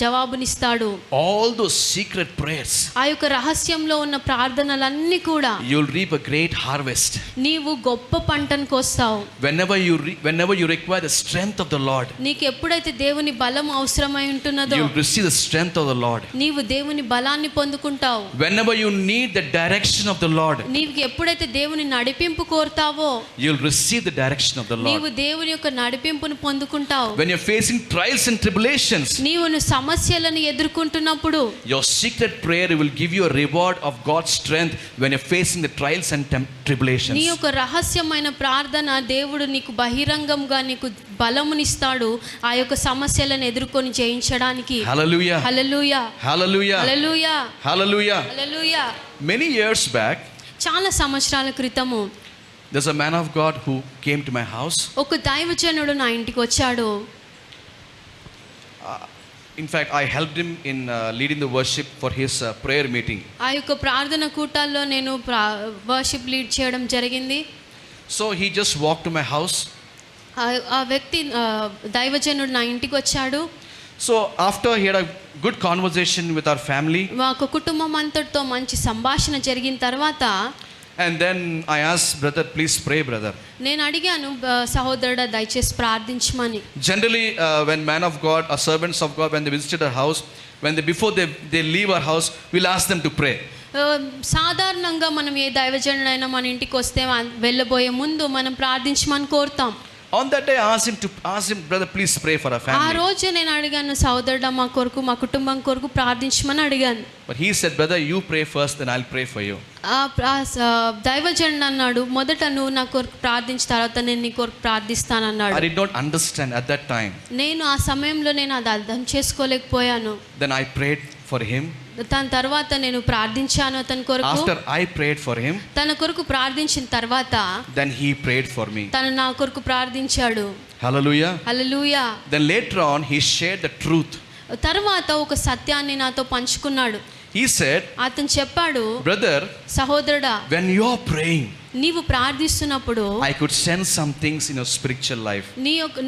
జవాబునిస్తాడు. All those secret prayers, ఆ యొక్క రహస్యంలో ఉన్న ప్రార్థనలన్నీ కూడా you'll reap a great harvest. నీవు గొప్ప పంటను కోస్తావు. Whenever you require the strength of the Lord, నీకు ఎప్పుడైతే దేవుని బలం అవసరమై ఉంటున్నదో you'll receive the strength of the Lord. నీవు దేవుని బలాన్ని పొందుకుంటావు. Whenever you need the direction of the Lord, నీవు ఎప్పుడైతే దేవుని నడిపింపు కోరుతావో you'll receive the direction of the నీవు Lord. దేవుని యొక్క నడిపింపును పొందుకుంటావు. When you're facing trials and tribulations, నీవు సమస్యలను ఎదుర్కొంటున్నప్పుడు your secret prayer will give you a reward of God's strength when you're facing the trials and tribulations. నీ యొక్క రహస్యమైన ప్రార్థన దేవుడు నీకు బహిరంగంగా నీకు బలమునిస్తాడు ఆ యొక్క సమస్యలను ఎదుర్కొని జయించడానికి. Hallelujah. హల్లెలూయా, Hallelujah. హల్లెలూయా, Hallelujah. హల్లెలూయా. Many years back, చాలా సంవత్సరాల క్రితము there's a man of God who came to my house. ఒక దైవజనుడు నా ఇంటికి వచ్చాడు. In fact, I helped him in leading the worship for his prayer meeting. ఆ యొక్క ప్రార్థన కూటాల్లో నేను వర్షిప్ లీడ్ చేయడం జరిగింది. So he just walked to my house. ఆ వ్యక్తి దైవజనుడు నా ఇంటికి వచ్చాడు. So after he had a good conversation with our family, మా కుటుంబం అంతటితో మంచి సంభాషణ జరిగిన తర్వాత And then I asked, brother, please pray, brother. నేను అడిగాను, సహోదరుడా దయచేసి ప్రార్థించమని. Generally, when man of God or servants of God, when they visited our house, before they leave our house, we'll ask them to pray. సాధారణంగా మనం ఏ దైవజనుడైనా మన ఇంటికి వస్తే వెళ్ళబోయే ముందు మనం ప్రార్థించమని కోరుతాం. On that day, I asked him, brother, please pray for our ఆ family. రోజు నేను అడిగాను, సహోదరుడా మా కొరకు, మా కుటుంబం కొరకు ప్రార్థించమని అడిగాను. But he said, brother, you pray first, then I'll pray for you. దైవజనుడు అన్నాడు, మొదట నువ్వు నా కొరకు ప్రార్థించిన తర్వాత నేను నీ కొరకు ప్రార్థిస్తానన్నాడు. I did not understand at that time. నేను ఆ సమయంలో నేను అది అర్థం చేసుకోలేకపోయాను. Then I prayed for him. తన తర్వాత నేను ప్రార్థించాను అతని కొరకు. After I prayed for him, తన కొరకు ప్రార్థించిన తర్వాత then he prayed for me. తను నా కొరకు ప్రార్థించాడు. Hallelujah. Hallelujah. Then later on, he shared the truth. తర్వాత ఒక సత్యాన్ని నాతో పంచుకున్నాడు. He said, అతను చెప్పాడు, brother, సహోదరుడా, when you are praying, నీవు ప్రార్థిస్తున్నప్పుడు I could sense some things in your spiritual life.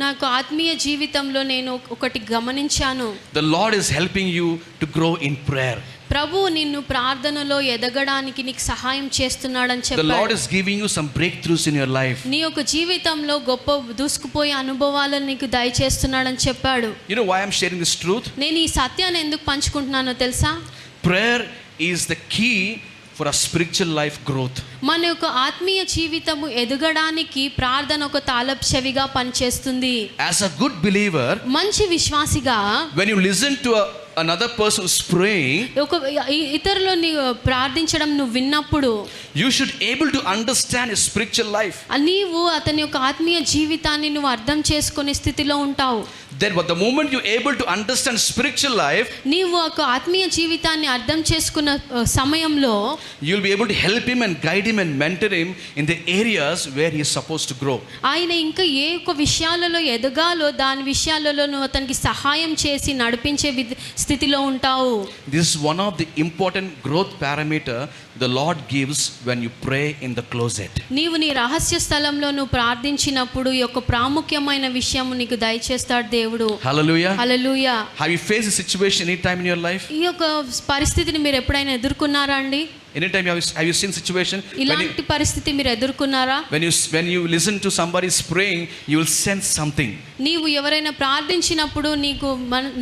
నాకు ఆత్మీయ జీవితంలో నేను ఒకటి గమనించాను. The Lord is helping you to grow in prayer. ప్రభువు నిన్ను ప్రార్థనలో ఎదగడానికి నీకు సహాయం చేస్తున్నాడని The చెప్పాడు. Lord is giving you some breakthroughs in your life. నీ యొక్క జీవితంలో గొప్ప దూసుకుపోయే అనుభవాలను నీకు దయచేస్తున్నాడని చెప్పాడు. You know why I'm sharing this truth? నేను ఈ సత్యాన్ని ఎందుకు పంచుకుంటున్నానో తెలుసా? Prayer is the key for a spiritual life growth. మన యొక్క ఆత్మీయ జీవితము ఎదగడానికి ప్రార్థన ఒక తాళపు చెవిగా పనిచేస్తుంది. As a good believer, మంచి విశ్వాసిగా when you listen to another person who's praying, ఒక ఇతరులని ప్రార్థించడం నువ్వు విన్నప్పుడు you should able to understand his spiritual life. నీవు అతని యొక్క ఆత్మీయ జీవితాన్ని నువ్వు అర్థం చేసుకునే స్థితిలో ఉంటావు. Then but the moment you able to understand spiritual life, నీవు ఒక ఆత్మీయ జీవితాన్ని అర్థం చేసుకున్న సమయంలో you'll be able to help him and guide him and mentor him in the areas where he is supposed to grow. ఆయన ఇంకా ఏ ఒక్క విషయాలలో ఎదగాలో దాని విషయాలలో నువ్వు అతనికి సహాయం చేసి నడిపించే స్థితిలో ఉంటావు. This is one of the important growth parameter the Lord gives when you pray in the closet. నీవు నీ రహస్య స్థలంలో నువ్వు ప్రార్థించినప్పుడు ఈ యొక్క ప్రాముఖ్యమైన విషయం నీకు దయచేస్తాడు దేవుడు. Hallelujah. Hallelujah. Have you faced a situation any time in your life? ఈ యొక్క పరిస్థితిని మీరు ఎప్పుడైనా ఎదుర్కొన్నారా అండి? Anytime have you seen situation ఇలాంటి పరిస్థితి మీరు ఎదుర్కొన్నారా? when you listen to somebody praying, you will sense something. నీవు ఎవరైనా ప్రార్థించినప్పుడు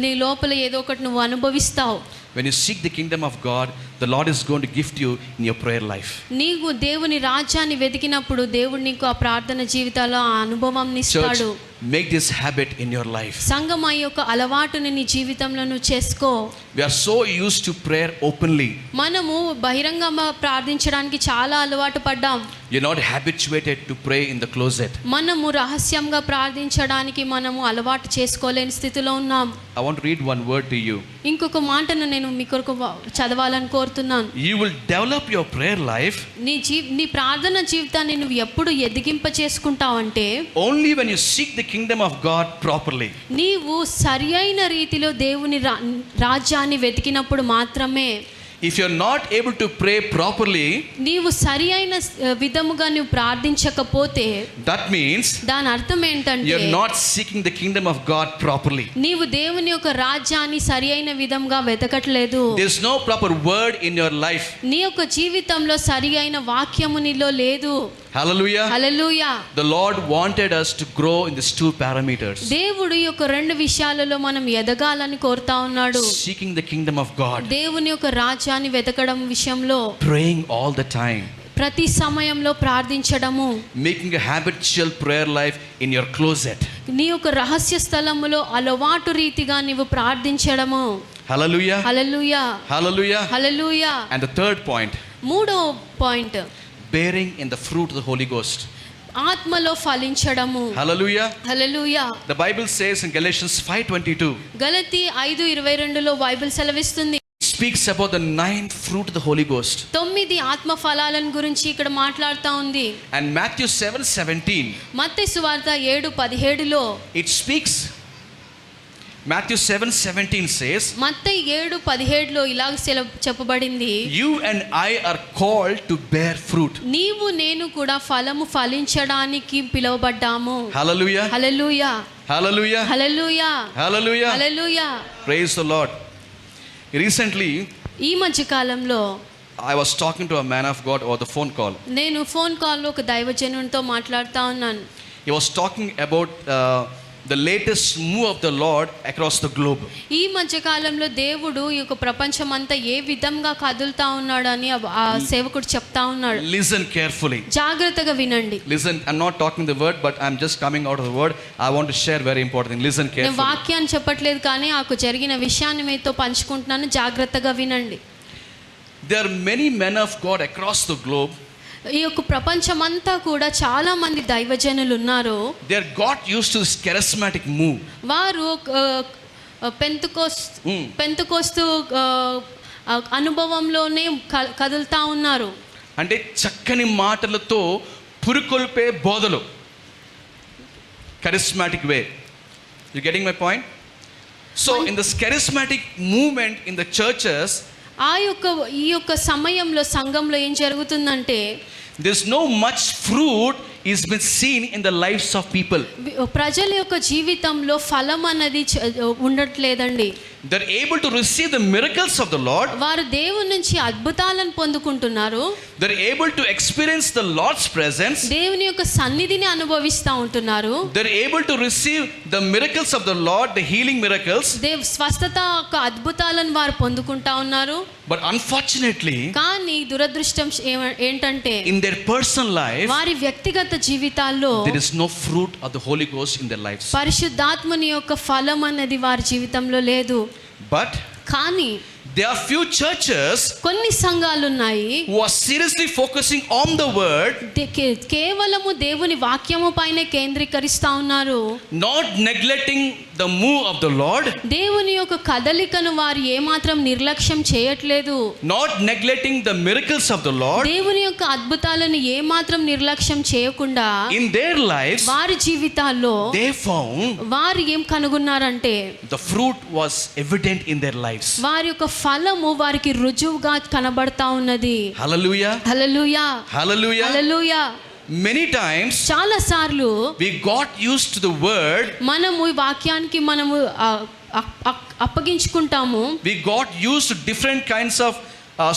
నీ లోపల ఏదో ఒకటి నువ్వు అనుభవిస్తావు. When you seek the kingdom of God, the Lord is going to gift you in your prayer life. నీవు దేవుని రాజ్యాన్ని వెతికినప్పుడు దేవుడు నీకు ఆ ప్రార్థన జీవితాల్లో ఆ అనుభవాన్ని ఇస్తాడు. Make this habit in your life. సంగమా యొక్క అలవాటుని నీ జీవితంలో నువ్వు చేసుకో. We are so used to prayer openly. మనము బహిరంగంగా ప్రార్థించడానికి చాలా అలవాటు పడ్డాం. You're not habituated to pray in the closet. మనము రహస్యంగా ప్రార్థించడానికి మనము అలవాటు చేసుకోలేని స్థితిలో ఉన్నాం. I want to read one word to you. ఇంకొక మాటను నేను మీ కొరకు చదవాలని కోరుతున్నాను. You will develop your prayer life నీ ప్రార్థన జీవితాన్ని నువ్వు ఎప్పుడు ఎదిగింప చేసుకుంటావంటే only when you seek the kingdom of God properly. నీవు సరియైన రీతిలో దేవుని రాజ్యాన్ని వెతికినప్పుడు మాత్రమే. If you're not able to pray properly, నీవు సరియైన విధముగా నువ్వు ప్రార్థించకపోతే that means దాని అర్థం ఏంటంటే you're not seeking the kingdom of God properly. నీవు దేవుని యొక్క రాజ్యాన్ని సరియైన విధంగా వెతకట్లేదు. There's no proper word in your life. నీ యొక్క జీవితంలో సరియైన వాక్యము నీలో లేదు. Hallelujah. Hallelujah. The Lord wanted us to grow in these two parameters. దేవుడు ఈ యొక్క రెండు విషయాలలో మనం ఎదగాలని కోరుతా ఉన్నాడు. Seeking the kingdom of God. దేవుని యొక్క రాజ్యాన్ని వెతకడం విషయంలో Praying all the time. ప్రతి సమయంలో ప్రార్థించడము. Making a habitual prayer life in your closet. నీ యొక్క రహస్య స్థలములో అలవాటు రీతిగా నీవు ప్రార్థించడము. Hallelujah. Hallelujah. Hallelujah. Hallelujah. And the third point, మూడో point, bearing in the fruit of the Holy Ghost. ఆత్మలో ఫలించడము. Hallelujah. Hallelujah. The Bible says in Galatians 5:22, గలతీ 5:22లో బైబిల్ సెలవిస్తుంది. speaks about the 9th fruit of the Holy Ghost. 9 ఆత్మ ఫలాలను గురించి ఇక్కడ మాట్లాడుతా ఉంది. And Matthew 7:17, మత్తయి సువార్త 7:17లో it speaks. Matthew 7:17 says, మత్తయి 7:17లో ఇలాగ చెప్పబడింది, you and I are called to bear fruit. నీవు నేను కూడా ఫలము ఫలించడానికి పిలువబడ్డాము. Hallelujah. Hallelujah. Hallelujah. Hallelujah. Hallelujah. Hallelujah. Praise the Lord. Recently, ఈ మధ్య కాలంలో I was talking to a man of God over the phone call. నేను ఫోన్ కాల్లో ఒక దైవజనునితో మాట్లాడుతూ ఉన్నాను. He was talking about the latest move of the Lord across the globe. ఈ మధ్య కాలంలో దేవుడు ఈ యొక్క ప్రపంచం అంతా ఏ విధంగా కదులుతా ఉన్నాడని ఆ సేవకుడు చెప్తా ఉన్నాడు. Listen carefully. జాగ్రత్తగా వినండి. Listen, I'm not talking the word, but I'm just coming out of the word. I want to share very important thing. Listen నేను carefully. వాక్యాన్ని చెప్పట్లేదు కానీ నాకు జరిగిన విషయాన్ని మీతో పంచుకుంటున్నాను. జాగ్రత్తగా వినండి. There are many men of God across the globe. ఈ యొక్క ప్రపంచమంతా కూడా చాలా మంది దైవజనులు ఉన్నారు. They are got used to this charismatic move. వారు పెంతుకోస్తు అనుభవంలోనే కదులుతా ఉన్నారు. అంటే చక్కని మాటలతో పురుకొల్పే బోధలు. Charismatic way. You getting my point? So in this charismatic movement in the churches, ఈ యొక్క సమయంలో సంఘంలో ఏం జరుగుతుందంటే there's no much fruit is been seen in the lives of people. ప్రజల యొక్క జీవితంలో ఫలం అన్నది ఉండట్లేదండి. They're able to receive the miracles of the Lord. వారు దేవుని నుంచి అద్భుతాలను పొందుకుంటున్నారు. They're able to experience the Lord's presence. దేవుని యొక్క సన్నిధిని అనుభవిస్తూ ఉంటున్నారు. They're able to receive the miracles of the Lord, the healing miracles. స్వస్థత యొక్క అద్భుతాలను వారు పొందుకుంటా ఉన్నారు. But unfortunately, కానీ దురదృష్టం ఏంటంటే in their personal life, వారి వ్యక్తిగత జీవితాల్లో there is no fruit of the Holy Ghost in their lives. పరిశుద్ధాత్మని యొక్క ఫలం అన్నది వారి జీవితంలో లేదు. But కానీ there are few churches కొన్ని సంఘాలు ఉన్నాయి who are seriously focusing on the word, కేవలము దేవుని వాక్యము పైన కేంద్రీకరిస్తా ఉన్నారు. not neglecting the move of the Lord, దేవుని యొక్క కదలికను వారు ఏమాత్రం నిర్లక్ష్యం చేయట్లేదు. not neglecting the miracles of the Lord. దేవుని యొక్క అద్భుతాలను ఏమాత్రం నిర్లక్ష్యం చేయకుండా In their lives, వారి జీవితాల్లో they found వారు ఏం కనుగొన్నారంటే the fruit was evident in their lives. వారి యొక్క ఫలము వారికి రుజువుగా కనబడతా ఉన్నది. Hallelujah. హల్లెలూయా, Hallelujah. హల్లెలూయా. Many times చాలా సార్లు we got used to the word, మనము ఈ వాక్యానికి మనము అప్పగించుకుంటాము. we got used to different kinds of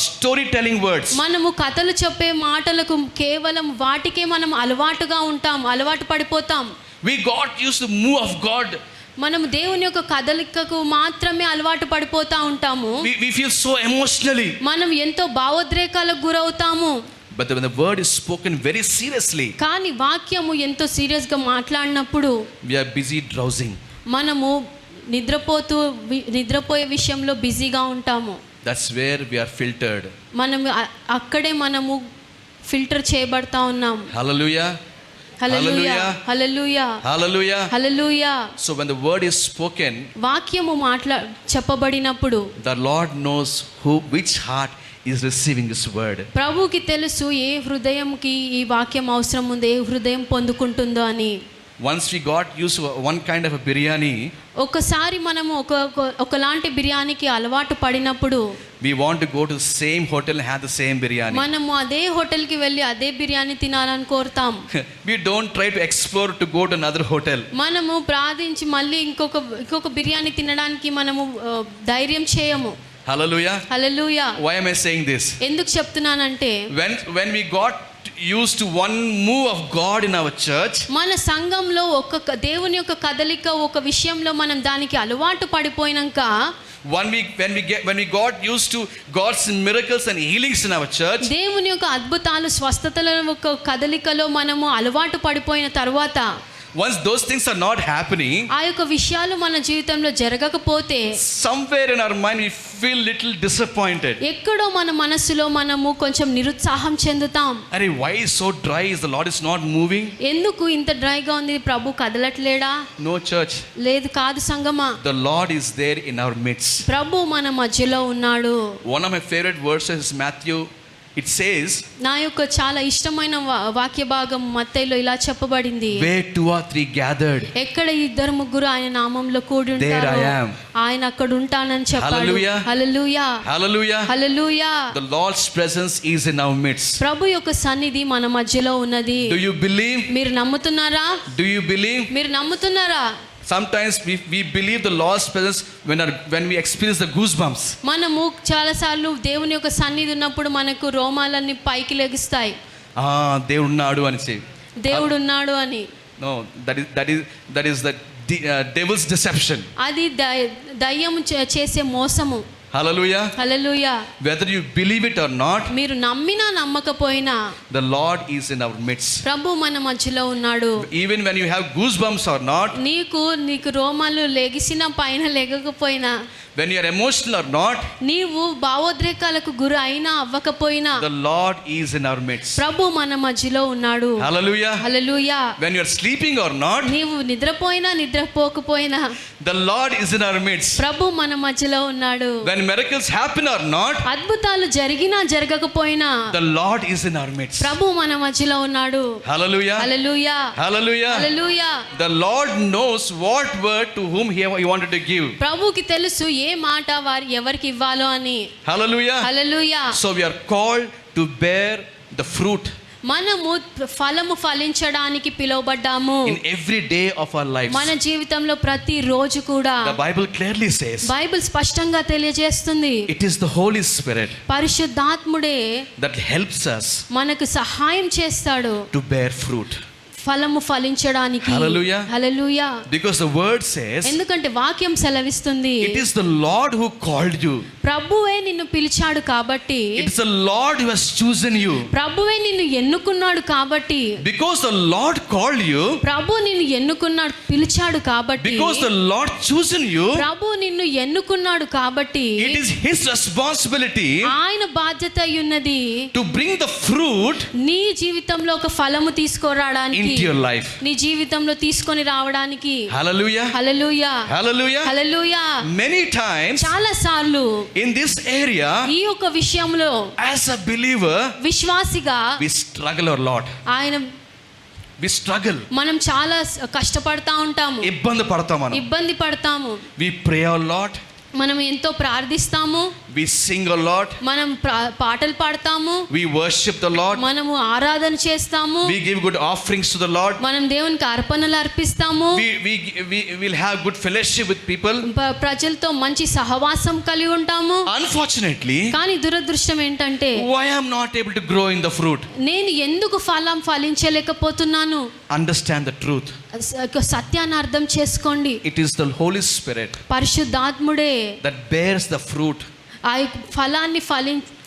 storytelling words. మనము కథలు చెప్పే మాటలకు కేవలం వాటికే మనం అలవాటుగా ఉంటాం, అలవాటు పడిపోతాం. We got used to the move of God. మనము దేవుని యొక్క కదలికకు మాత్రమే అలవాటు పడిపోతా ఉంటాము. We feel so emotionally. మనం ఎంతో భావోద్రేకాలకు గురవుతాము. But when the word is spoken very seriously, కానీ వాక్యము ఎంతో సీరియస్గా మాట్లాడినప్పుడు we are busy drowsing. మనము నిద్రపోయే విషయంలో బిజీగా ఉంటాము. That's where we are filtered. మనము అక్కడే మనము ఫిల్టర్ చేయబడతా ఉన్నాం. Hallelujah. Hallelujah, hallelujah, Hallelujah. Hallelujah. So when the word is spoken, వాక్యము చెప్పబడినప్పుడు the Lord knows which heart is receiving this word. ప్రభువుకి తెలుసు ఏ హృదయంకి ఈ వాక్యం అవసరం ఉందో, ఏ హృదయం పొందుకుంటుందో అని. Once we got used to one kind of a biryani, ఒకసారి మనము ఒకలాంటి బిర్యానీకి అలవాటు పడినప్పుడు we want to go to the same hotel and have the same biryani. మనము అదే హోటల్కి వెళ్ళి అదే బిర్యానీ తినాలని కోరుతాం. We don't try to explore to go to another hotel. మనము ప్రార్థించి మళ్ళీ ఇంకొక బిర్యానీ తినడానికి మనము ధైర్యం చేయము. Hallelujah. Hallelujah. Why am I saying this? ఎందుకు చెప్తున్నానంటే When we got used to one move of God in our church, మన సంఘంలో దేవుని యొక్క కదలిక ఒక విషయంలో మనం దానికి అలవాటు పడిపోయినాక, when we got used to God's miracles and healings in our church, దేవుని యొక్క అద్భుతాలు స్వస్థతల యొక్క కదలికలో మనము అలవాటు పడిపోయిన తర్వాత, once those things are not happening, ఆ యొక్క విషయాలు మన జీవితంలో జరగకపోతే somewhere in our mind we feel little disappointed. ఎక్కడో మన మనసులో మనము కొంచెం నిరుత్సాహం చెందుతాం. Arey, why is so dry? Is the Lord is not moving? ఎందుకు ఇంత డ్రైగా ఉంది, ప్రభు కదలట్లేడా? No, church. లేదు, కాదు సంగమా. The Lord is there in our midst. ప్రభు మన మధ్యలో ఉన్నాడు. One of my favorite verses is Matthew. It says, నా యొక్క చాలా ఇష్టమైన వాక్య భాగం మత్తయిలో ఇలా చెప్పబడింది, where 2 or 3 gathered, ఎక్కడ 2-3 ఆయన నామంలో కూడి there ఉంటారో I am. ఆయన అక్కడ ఉంటానని చెప్పాడు. Hallelujah. Hallelujah, Hallelujah. Hallelujah. The Lord's presence is in our midst. ప్రభు యొక్క సన్నిధి మన మధ్యలో ఉన్నది. Do you believe? మీరు నమ్ముతున్నారా? Do you believe? మీరు నమ్ముతున్నారా? Sometimes we believe the Lord's presence when we experience the goosebumps. మనము చాలాసార్లు దేవుని యొక్క సన్నిధి ఉన్నప్పుడు మనకు రోమాలన్నీ పైకి లెగుస్తాయి, దేవుడు ఉన్నాడు అని say. దేవుడు ఉన్నాడు అని. No, that is the devil's deception. అది దయ్యము చేసే మోసము. Hallelujah. Hallelujah. Whether you believe it or not, మీరు నమ్మినా నమ్మకపోయినా the Lord is in our midst. ప్రభు మన మధ్యలో ఉన్నాడు. Even when you have goosebumps or not, నీకు రోమాలు లెగిసిన పైన లెగకపోయినా, when you are emotional or not, నీవు భావోద్రేకాలకు గురి అయినా అవ్వకపోయినా, the Lord is in our midst. ప్రభు మన మధ్యలో ఉన్నాడు. Hallelujah. Hallelujah. When you are sleeping or not, నీవు నిద్రపోయినా నిద్రపోకపోయినా, the Lord is in our midst. ప్రభు మన మధ్యలో ఉన్నాడు. When miracles happen or not, అద్భుతాలు జరిగినా జరగకపోయినా, the Lord is in our midst. ప్రభు మన మధ్యలో ఉన్నాడు. Hallelujah. Hallelujah. Hallelujah. Hallelujah. The Lord knows what word to whom he wanted to give. ప్రభుకి తెలుసు ఏ మాట ఎవరికి ఇవ్వాలో అని. Hallelujah. Hallelujah. So we are called to bear the fruit మనము ఫలము ఫలించడానికి పిలువబడ్డాము. in every day of our lives. మన జీవితంలో ప్రతి రోజు కూడా The Bible clearly says Bible స్పష్టంగా తెలియజేస్తుంది, it is the Holy Spirit పరిశుద్ధాత్ముడే that helps us మనకు సహాయం చేస్తాడు to bear fruit. ఫలము ఫలించడానికి. Hallelujah. Hallelujah. Because the word says ఎందుకంటే వాక్యం సెలవిస్తుంది, it is the Lord who called you. ప్రభువే నిన్ను పిలిచాడు కాబట్టి, It is the Lord who has chosen you. ప్రభువే నిన్ను ఎన్నుకున్నాడు కాబట్టి, Because the Lord called you, ప్రభు నిన్ను ఎన్నుకున్నాడు పిలిచాడు కాబట్టి, because the Lord chosen you, ప్రభు నిన్ను ఎన్నుకున్నాడు కాబట్టి, it is his responsibility ఆయన బాధ్యత అయ్యున్నది to bring the fruit నీ జీవితంలో ఒక ఫలము తీసుకురావడానికి, into your life. నీ జీవితంలో తీసుకొని రావడానికి. Hallelujah. హల్లెలూయా. Hallelujah. హల్లెలూయా. Many times చాలా సార్లు in this area, ఈ యొక్క విషయంలో as a believer, విశ్వాసిగా we struggle a lot. We struggle. మనం చాలా కష్టపడతా ఉంటాము, ఇబ్బంది పడతాం మనం. ఇబ్బంది పడతాము. We pray a lot. మనం ఎంతో ప్రార్థిస్తాము, We sing a lot. మనం పాటలు పాడతాము, We worship the Lord. మనము ఆరాధన చేస్తాము, We give good offerings to the Lord. మనం దేవునికి అర్పణలు అర్పిస్తాము, We will have good fellowship with people. ప్రజలతో మంచి సహవాసం కలిగి ఉంటాము. Unfortunately, కానీ దురదృష్టం ఏంటంటే, why I am not able to grow in the fruit? నేను ఎందుకు ఫలం ఫలించలేకపోతున్నాను? Understand the truth. సత్యాన్ని అర్థం చేసుకోండి. It is the Holy Spirit పరిశుద్ధాత్ముడే that bears the fruit ఆ ఫలాన్ని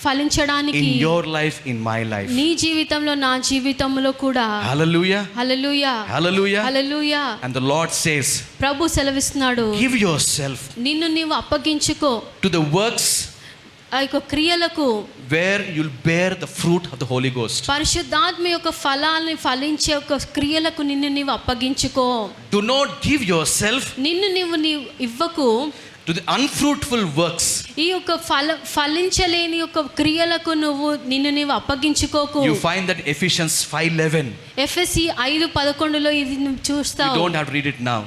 ఫలించడానికి in your life, in my life. నీ జీవితంలో నా జీవితంలో కూడా. Hallelujah. Hallelujah. Hallelujah. Hallelujah. And the Lord says, ప్రభు సెలవిస్తున్నాడు, give yourself నిన్ను నీవు అప్పగించుకో to the works ఆ యొక్క క్రియలకు, where you'll bear the fruit of the Holy Ghost. పరిశుద్ధాత్మ యొక్క ఫలాన్ని ఫలించే ఒక క్రియలకు నిన్ను నీవు అప్పగించుకో. Do not give yourself నిన్ను నీవు ఇవ్వకు to the unfruitful works. ఈ యొక్క ఫలించలేని యొక్క క్రియలకు నిన్ను నీవు అప్పగించుకోకు. You find that Ephesians 5:11. ఎఫెసీ 5:11లో ఇది నువ్వు You చూస్తావు. don't have to read it now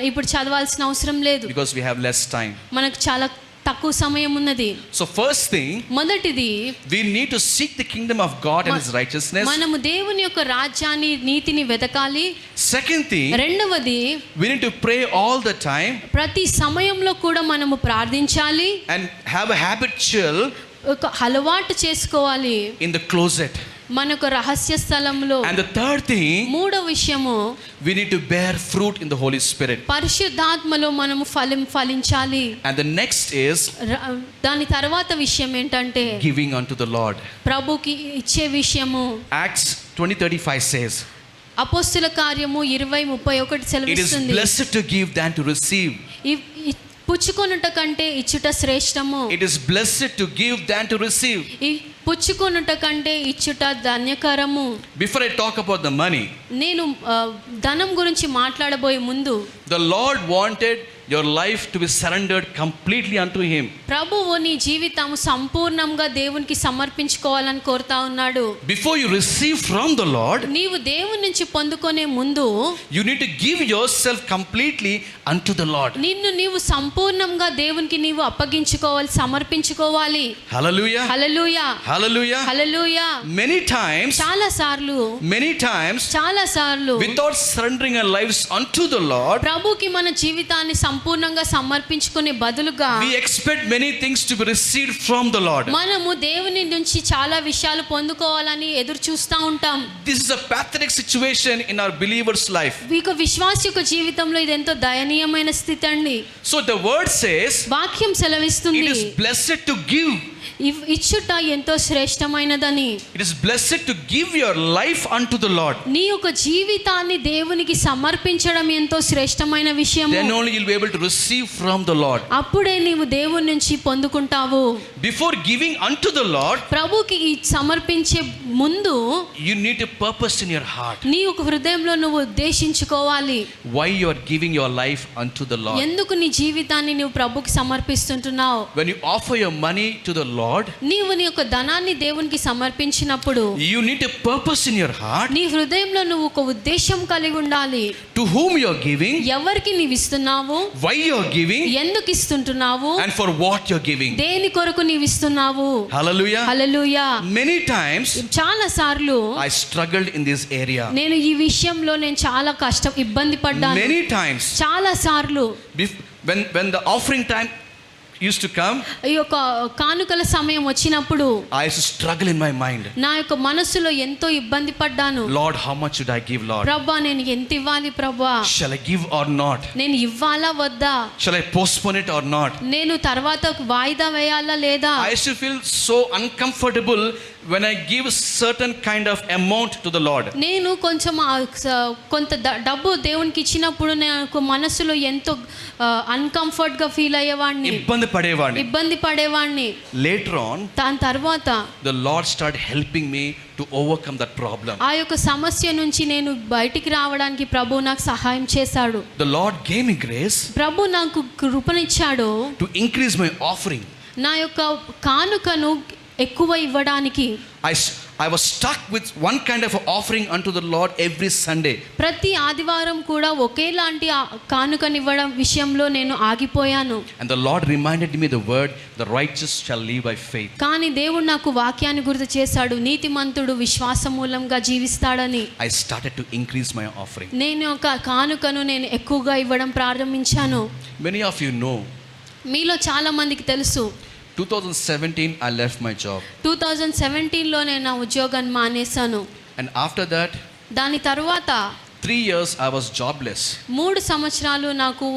ఇప్పుడు చదవాల్సిన అవసరం లేదు, because we have less time. మనకు చాలా తక్కువ సమయం ఉన్నది. So first thing, మొదటిది, we need to seek the kingdom of God and his righteousness. మనము దేవుని యొక్క రాజ్యాన్ని నీతిని వెతకాలి. Second thing, రెండవది, we need to pray all the time ప్రతి సమయంలో కూడా మనము ప్రార్థించాలి, and have a habitual ఒక అలవాటు చేసుకోవాలి in the closet. మనకు రహస్య స్థలంలో. And the third thing, మూడో విషయము, we need to bear fruit in the Holy Spirit. పరిశుద్ధాత్మలో మనము ఫలించాలి. And the next is దాని తర్వాత విషయం ఏంటంటే, giving unto the Lord. ప్రభుకి ఇచ్చే విషయము. Acts 20:35 says, అపోస్తుల కార్యము 20:31 it is సెలవిస్తుంది, blessed to give than to receive. పుచ్చుకొనుట కంటే ఇచ్చుట శ్రేష్టము. It is blessed to give than to receive. ఈ పుచ్చుకొనుట కంటే ఇచ్చుట ధన్యకరము. Before I talk about the money, నేను ధనం గురించి మాట్లాడబోయే ముందు, the Lord wanted your life to be surrendered completely unto Him. ప్రభువు నీ జీవితం సంపూర్ణంగా దేవునికి సమర్పించుకోవాలని కోరుతా ఉన్నాడు. Before you receive from the Lord, నీవు దేవుని నుంచి పొందుకునే ముందు you need to give yourself completely unto the Lord. నిన్ను నీవు సంపూర్ణంగా దేవునికి నీవు అప్పగించుకోవాలి, సమర్పించుకోవాలి. Hallelujah. హల్లెలూయా, Hallelujah. హల్లెలూయా. Many times, చాలా సార్లు without surrendering our lives unto the Lord, ప్రభుకి మన జీవితాన్ని సంపూర్ణంగా సమర్పించుకునే బదులుగా we expect many things to be received from the Lord. మనము దేవుని నుంచి చాలా విషయాలు పొందుకోవాలని ఎదురు చూస్తూ ఉంటాం. This is a pathetic situation in our believer's life. మీకు విశ్వాస యొక్క జీవితంలో ఇది ఎంతో దయనీయమైన స్థితి అండి. So the word says, వాక్యం it సెలవిస్తుంది, is blessed to give. ఇచ్చుట ఎంతో శ్రేష్టమైనదని. It is blessed to give your life unto the Lord. నీ యొక్క జీవితాన్ని దేవునికి సమర్పించడం ఎంతో శ్రేష్టమైన విషయం. Then only you'll be able to receive from the Lord. అప్పుడే నీవు దేవుని నుంచి పొందుకుంటావు. Before giving unto the Lord, ప్రభుకి సమర్పించే ముందు you need a purpose in your heart. నీ యొక్క హృదయంలో నువ్వు ఉద్దేశించుకోవాలి. Why you are giving your life unto the Lord. ఎందుకు నీ జీవితాన్ని నువ్వు ప్రభుకి సమర్పిస్తుంటున్నావు? When you offer your money to the Lord, నీవు నీ యొక్క ధనాన్ని దేవునికి సమర్పించినప్పుడు you need a purpose in your heart. నీ హృదయంలో నువ్వు ఒక ఉద్దేశం కలిగి ఉండాలి. To whom you are giving, ఎవరికి నీవు ఇస్తున్నావు, why you are giving, ఎందుకు ఇస్తుంటున్నావు, and for what you are giving. దేని కొరకు నీవు ఇస్తున్నావు. Hallelujah. హల్లెలూయా. Many times చాలా సార్లు I struggled in this area. నేను ఈ విషయంలో నేను చాలా ఇబ్బంది పడ్డాను. Many times చాలా సార్లు when the offering time used to come, ఈ యొక్క కానుకల సమయం వచ్చినప్పుడు I used to struggle in my mind. నా యొక్క మనసులో ఎంతో ఇబ్బంది పడ్డాను. Lord, how much should I give, Lord? ప్రభువా, నేను ఎంత ఇవ్వాలి ప్రభువా? Shall I give or not? నేను ఇవ్వాలా వద్దా? Shall I postpone it or not? నేను తర్వాత వాయిదా వేయాలా లేదా? I used to feel so uncomfortable when I give a certain kind of amount to the Lord. నేను కొంచెం కొంత డబ్బు దేవునికి ఇచ్చినప్పుడు నాకు మనసులో ఎంతో అన్కంఫర్ట్ గా ఫీల్ అయ్యేవాడిని, ఇబ్బంది పడేవాడిని. Later on, దాని తర్వాత the Lord started helping me to overcome that problem. ఆ యొక్క సమస్య నుంచి నేను బయటికి రావడానికి ప్రభు నాకు సహాయం చేశాడు. The Lord gave me grace ప్రభు నాకు కృపనిచ్చాడు to increase my offering. నా యొక్క కానుకను ఎక్కువ ఇవ్వడానికి. I was stuck with one kind of offering unto the Lord every Sunday. ప్రతి ఆదివారం కూడా ఒకేలాంటి కానుకనివ్వడం విషయంలో నేను ఆగిపోయాను. And the Lord reminded me the word, the righteous shall live by faith. కానీ దేవుడు నాకు వాక్యాన్ని గుర్తు చేశాడు, నీతిమంతుడు విశ్వాసం మూలంగా జీవిస్తాడని. I started to increase my offering. నేను ఒక కానుకను నేను ఎక్కువగా ఇవ్వడం ప్రారంభించాను. Many of you know, మీలో చాలా మందికి తెలుసు, 2017 I left my job. 2017లో నేను నా ఉద్యోగాన్ని మానేశాను. And after that, దాని తర్వాత 3 years I was jobless. 3 సంవత్సరాలు నాకు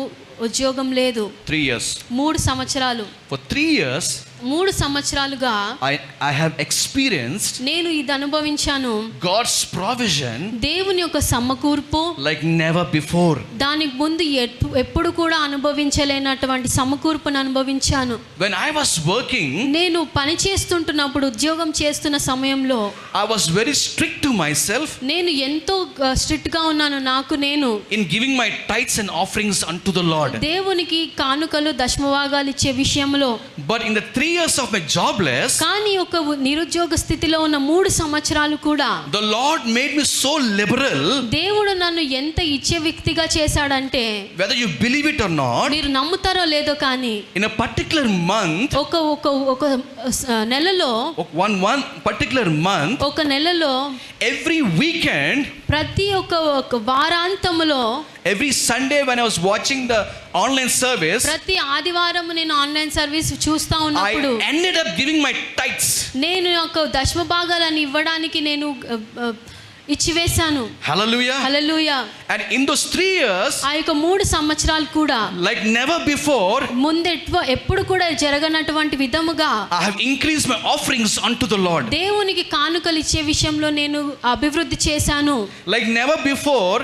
ఉద్యోగం లేదు. 3 years. 3 సంవత్సరాలు. For 3 years, 3 సంవత్సరాలుగా I have experienced నేను ఇది అనుభవించాను. God's provision దేవుని యొక్క సమకూర్పు like never before. దానికి ముందు ఎప్పుడు కూడా అనుభవించలేనటువంటి సమకూర్పును అనుభవించాను. When I was working, నేను పని చేస్తుంటున్నప్పుడు, ఉద్యోగం చేస్తున్న సమయంలో I was very strict to myself నేను ఎంతో స్ట్రిక్ట్ గా ఉన్నాను నాకు నేను, in giving my tithes and offerings unto the Lord. దేవునికి కానుకలు దశమభాగాలు ఇచ్చే విషయంలో. But in the 3 years of my jobless, కానీ ఒక నిరుద్యోగ స్థితిలో ఉన్న 3 సంవత్సరాలు కూడా the Lord made me so liberal. దేవుడు నన్ను ఎంత ఇచ్చే వ్యక్తిగా చేశాడంటే, Whether you believe it or not, మీరు నమ్ముతారో లేదో కానీ in a particular month, ఒక నెలలో, one particular month, ఒక నెలలో every weekend, ప్రతి ఒక్క వారాంతములో, every Sunday when I was watching the online service, ప్రతి ఆదివారం నేను ఆన్లైన్ సర్వీస్ చూస్తా I ఉన్నప్పుడు ended up giving my tithes. నేను ఒక దశమ భాగాలను ఇవ్వడానికి నేను ఇచ్చివేశాను. Hallelujah. Hallelujah. And in those 3 years, ఆ యొక్క 3 సంవత్సరాలు కూడా like never before, ఎప్పుడు కూడా జరగనటువంటి విధముగా I have increased my offerings unto the Lord. దేవునికి కానుకలు ఇచ్చే విషయంలో నేను అభివృద్ధి చేశాను. Like never before,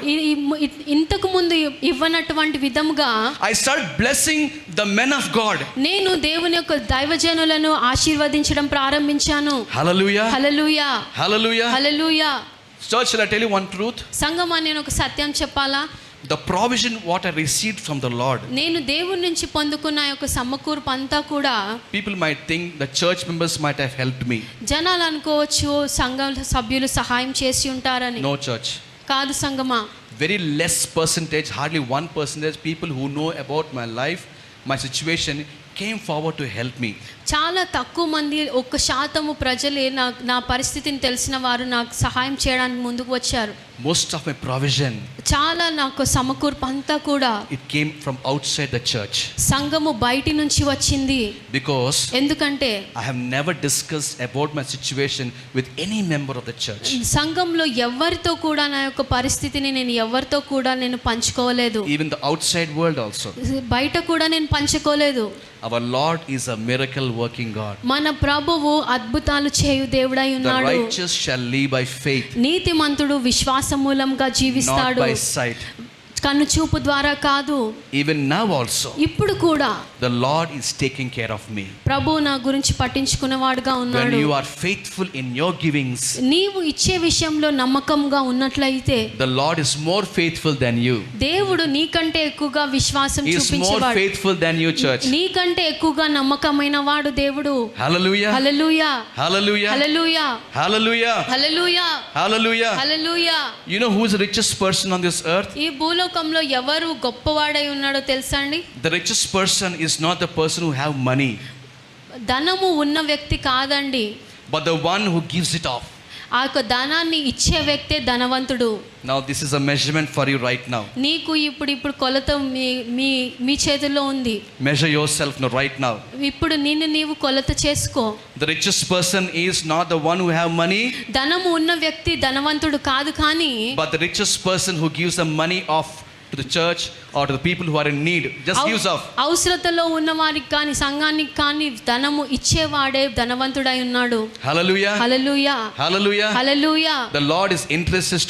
ఇంతకు ముందు ఇవ్వనటువంటి విధముగా I started blessing the men of God. నేను దేవుని యొక్క దైవజనులను ఆశీర్వదించడం ప్రారంభించాను. Hallelujah. Hallelujah. Hallelujah. Hallelujah. Church, shall I tell you one truth? సంగమా, నేను ఒక సత్యం చెప్పాలా? the provision what I received from the Lord. నేను దేవుని నుంచి పొందుకున్న యొక్క సమకూర్పు అంతా కూడా People might think the church members might have helped me. జనాలు అనుకోవచ్చు సంఘ సభ్యులు సహాయం చేసి ఉంటారని. No, church. కాదు సంగమా. Very less percentage, hardly 1% people who know about my life, my situation, came forward to help me. చాలా తక్కువ మంది 1% ప్రజలే నా పరిస్థితిని తెలిసిన వారు నాకు సహాయం చేయడానికి ముందుకు వచ్చారు. Most of my provision, చాలా నాకు సమకూర్పు అంతా కూడా it came from outside the church. సంఘము బయటి నుంచి వచ్చింది. Because ఎందుకంటే I have never discussed about my situation with any member of the church. సంఘంలో ఎవరితో కూడా నా యొక్క పరిస్థితిని నేను ఎవరితో కూడా నేను పంచుకోలేదు. Even the outside world also. బయట కూడా నేను పంచుకోలేదు. Our Lord is a miracle working God. మన ప్రభువు అద్భుతాలు చేయు దేవుడై The ఉన్నాడు. righteous shall live by faith, నీతిమంతుడు విశ్వాస మూలంగా not జీవిస్తాడు. by sight. కన్ను చూపు ద్వారా కాదు. Even now also, ఇప్పుడు కూడా the Lord is taking care of me. ప్రభు నా గురించి పట్టించుకునేవాడుగా When ఉన్నాడు. you are faithful in your givings, నీవు ఇచ్చే విషయంలో నమ్మకంగా ఉన్నట్లయితే the Lord is more faithful than you. దేవుడు నీకంటే ఎక్కువగా విశ్వాసం He is more చూపించేవాడు. faithful than you, church. నీకంటే ఎక్కువగా నమ్మకమైన వాడు దేవుడు. Hallelujah. Hallelujah Hallelujah. Hallelujah Hallelujah. Hallelujah Hallelujah. Hallelujah. You know who is the richest person on this earth? ఈ భూలోకంలో ఎవరు గొప్పవాడై ఉన్నాడో తెలుసా అండి? The richest person is not the person who have money, ధనము ఉన్న వ్యక్తి కాదండి, but the one who gives it off. ఆ యొక్క ధనాన్ని ఇచ్చే వ్యక్తే ధనవంతుడు. Now this is a measurement for you right now. నీకు ఇప్పుడు కొలత మీ చేతుల్లో ఉంది. Measure yourself now, right now. ఇప్పుడు నీవు కొలత చేసుకో. The richest person is not the one who have money, ధనము ఉన్న వ్యక్తి ధనవంతుడు కాదు, కానీ but the richest person who gives the money off to the church or to the people who are in need, just gives off. అవసరతలో ఉన్న వారికి కానీ సంఘానికి కానీ ధనము ఇచ్చేవాడే ధనవంతుడై ఉన్నాడు. Hallelujah. Hallelujah Hallelujah. Hallelujah. The Lord is interested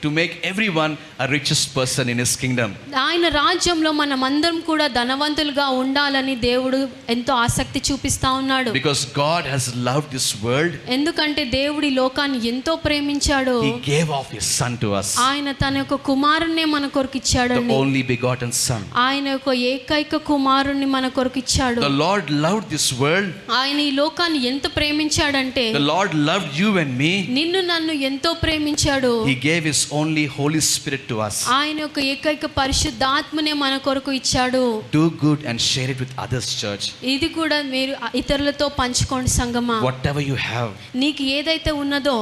to make everyone a richest person in his kingdom. ఆయన రాజ్యంలో మనమందరం కూడా ధనవంతులుగా ఉండాలని దేవుడు ఎంతో ఆసక్తి చూపిస్తా ఉన్నాడు. Because God has loved this world, ఎందుకంటే దేవుడి లోకాన్ని ఎంతో ప్రేమించాడు. he gave off his son to us, ఆయన తన యొక్క కుమారుణ్ణి మన కొరకు the ఇచ్చాడండి. only begotten son. ఆయన యొక్క ఏకైక కుమారుణ్ణి మన కొరకు ఇచ్చాడు. The Lord loved this world. ఆయన ఈ లోకాన్ని ఎంత ప్రేమించాడంటే The Lord loved you and me. నిన్ను నన్ను ఎంతో ప్రేమించాడు. He gave his only Holy Spirit to us. ఆయన యొక్క ఏకైక పరిశుద్ధాత్మనే మన కొరకు ఇచ్చాడు. Do good and share it with others, church. ఇది కూడా మీరు ఇతరులతో పంచుకోండి సంగమా. Whatever you have, నీకు ఏదైతే ఉన్నదో